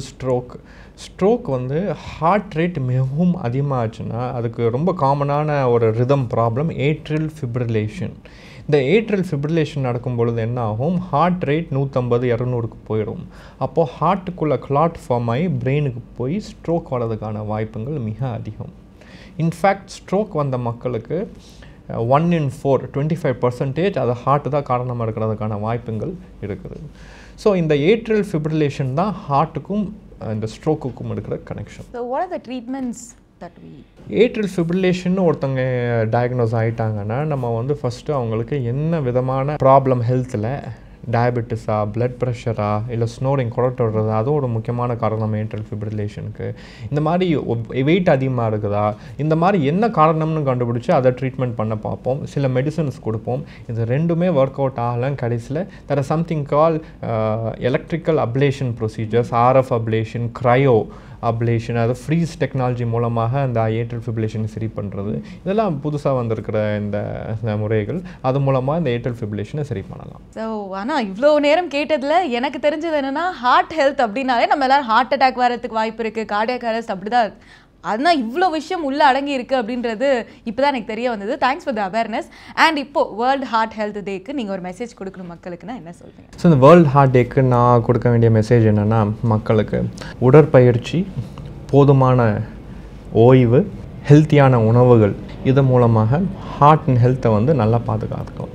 ஸ்ட்ரோக் வந்து ஹார்ட் ரேட் மிகவும் அதிகமாகச்சுன்னா அதுக்கு ரொம்ப காமனான ஒரு ரிதம் ப்ராப்ளம் ஏட்ரியல் ஃபிப்ரிலேஷன். இந்த ஏட்ரியல் ஃபிப்ரிலேஷன் நடக்கும் பொழுது என்ன ஆகும், ஹார்ட் ரேட் 150-200க்கு போயிடும். அப்போது ஹார்ட்டுக்குள்ளே கிளாட் ஃபார்ம் ஆகி பிரெயினுக்கு போய் ஸ்ட்ரோக் வர்றதுக்கான வாய்ப்புகள் மிக அதிகம். இன்ஃபேக்ட் ஸ்ட்ரோக் வந்த மக்களுக்கு 1 in 4 25% அது ஹார்ட் தான் காரணமாக இருக்கிறதுக்கான வாய்ப்புகள் இருக்குது. ஸோ இந்த ஏட்ரியல் ஃபிப்ரிலேஷன் தான் ஹார்ட்டுக்கும் இந்த ஸ்ட்ரோக்குக்கும் இருக்கிற connection. So what are the treatments that we atrial fibrillation ஒருத்தவங்க டயக்னோஸ் ஆகிட்டாங்கன்னா நம்ம வந்து ஃபஸ்ட்டு அவங்களுக்கு என்ன விதமான ப்ராப்ளம் ஹெல்த்தில், டயபெட்டிஸா, பிளட் ப்ரெஷரா, இல்லை ஸ்னோரிங், குடட்டோடுறதா, அதுவும் ஒரு முக்கியமான காரணம் ஏட்ரியல் ஃபிப்ரிலேஷனுக்கு. இந்த மாதிரி வெயிட் அதிகமாக இருக்குதா, இந்த மாதிரி என்ன காரணம்னு கண்டுபிடிச்சி அதை ட்ரீட்மெண்ட் பண்ண பார்ப்போம். சில மெடிசன்ஸ் கொடுப்போம். இது ரெண்டுமே ஒர்க் அவுட் ஆகலாம். கடைசியில் there or something call electrical ablation procedures, RF ablation, cryo ablation, அது ஃப்ரீஸ் டெக்னாலஜி மூலமாக அந்த ஏட்ரியல் ஃபிப்ரிலேஷனை சரி பண்ணுறது. இதெல்லாம் புதுசாக வந்திருக்கிற இந்த முறைகள். அது மூலமாக இந்த ஏட்ரியல் ஃபிப்ரிலேஷனை சரி பண்ணலாம். ஸோ ஆனால் இவ்வளோ நேரம் கேட்டதில் எனக்கு தெரிஞ்சது என்னென்னா, ஹார்ட் ஹெல்த் அப்படின்னாலே நம்ம எல்லோரும் ஹார்ட் அட்டாக் வரதுக்கு வாய்ப்பு இருக்குது, கார்டியாக் அரெஸ்ட் அப்படி தான். அதுதான் இவ்வளோ விஷயம் உள்ளே அடங்கி இருக்குது அப்படின்றது இப்போ தான் எனக்கு தெரிய வந்தது. Thanks for the awareness. And இப்போது வேர்ல்டு ஹார்ட் ஹெல்த் டேக்கு நீங்கள் ஒரு மெசேஜ் கொடுக்கணும் மக்களுக்குன்னா என்ன சொல்கிறீங்க? ஸோ இந்த வேர்ல்டு ஹார்ட் டேக்கு நான் கொடுக்க வேண்டிய மெசேஜ் என்னென்னா, மக்களுக்கு உடற்பயிற்சி, போதுமான ஓய்வு, ஹெல்த்தியான உணவுகள், இது மூலமாக ஹார்ட் அண்ட் ஹெல்த்தை வந்து நல்லா பாதுகாத்துக்கும்.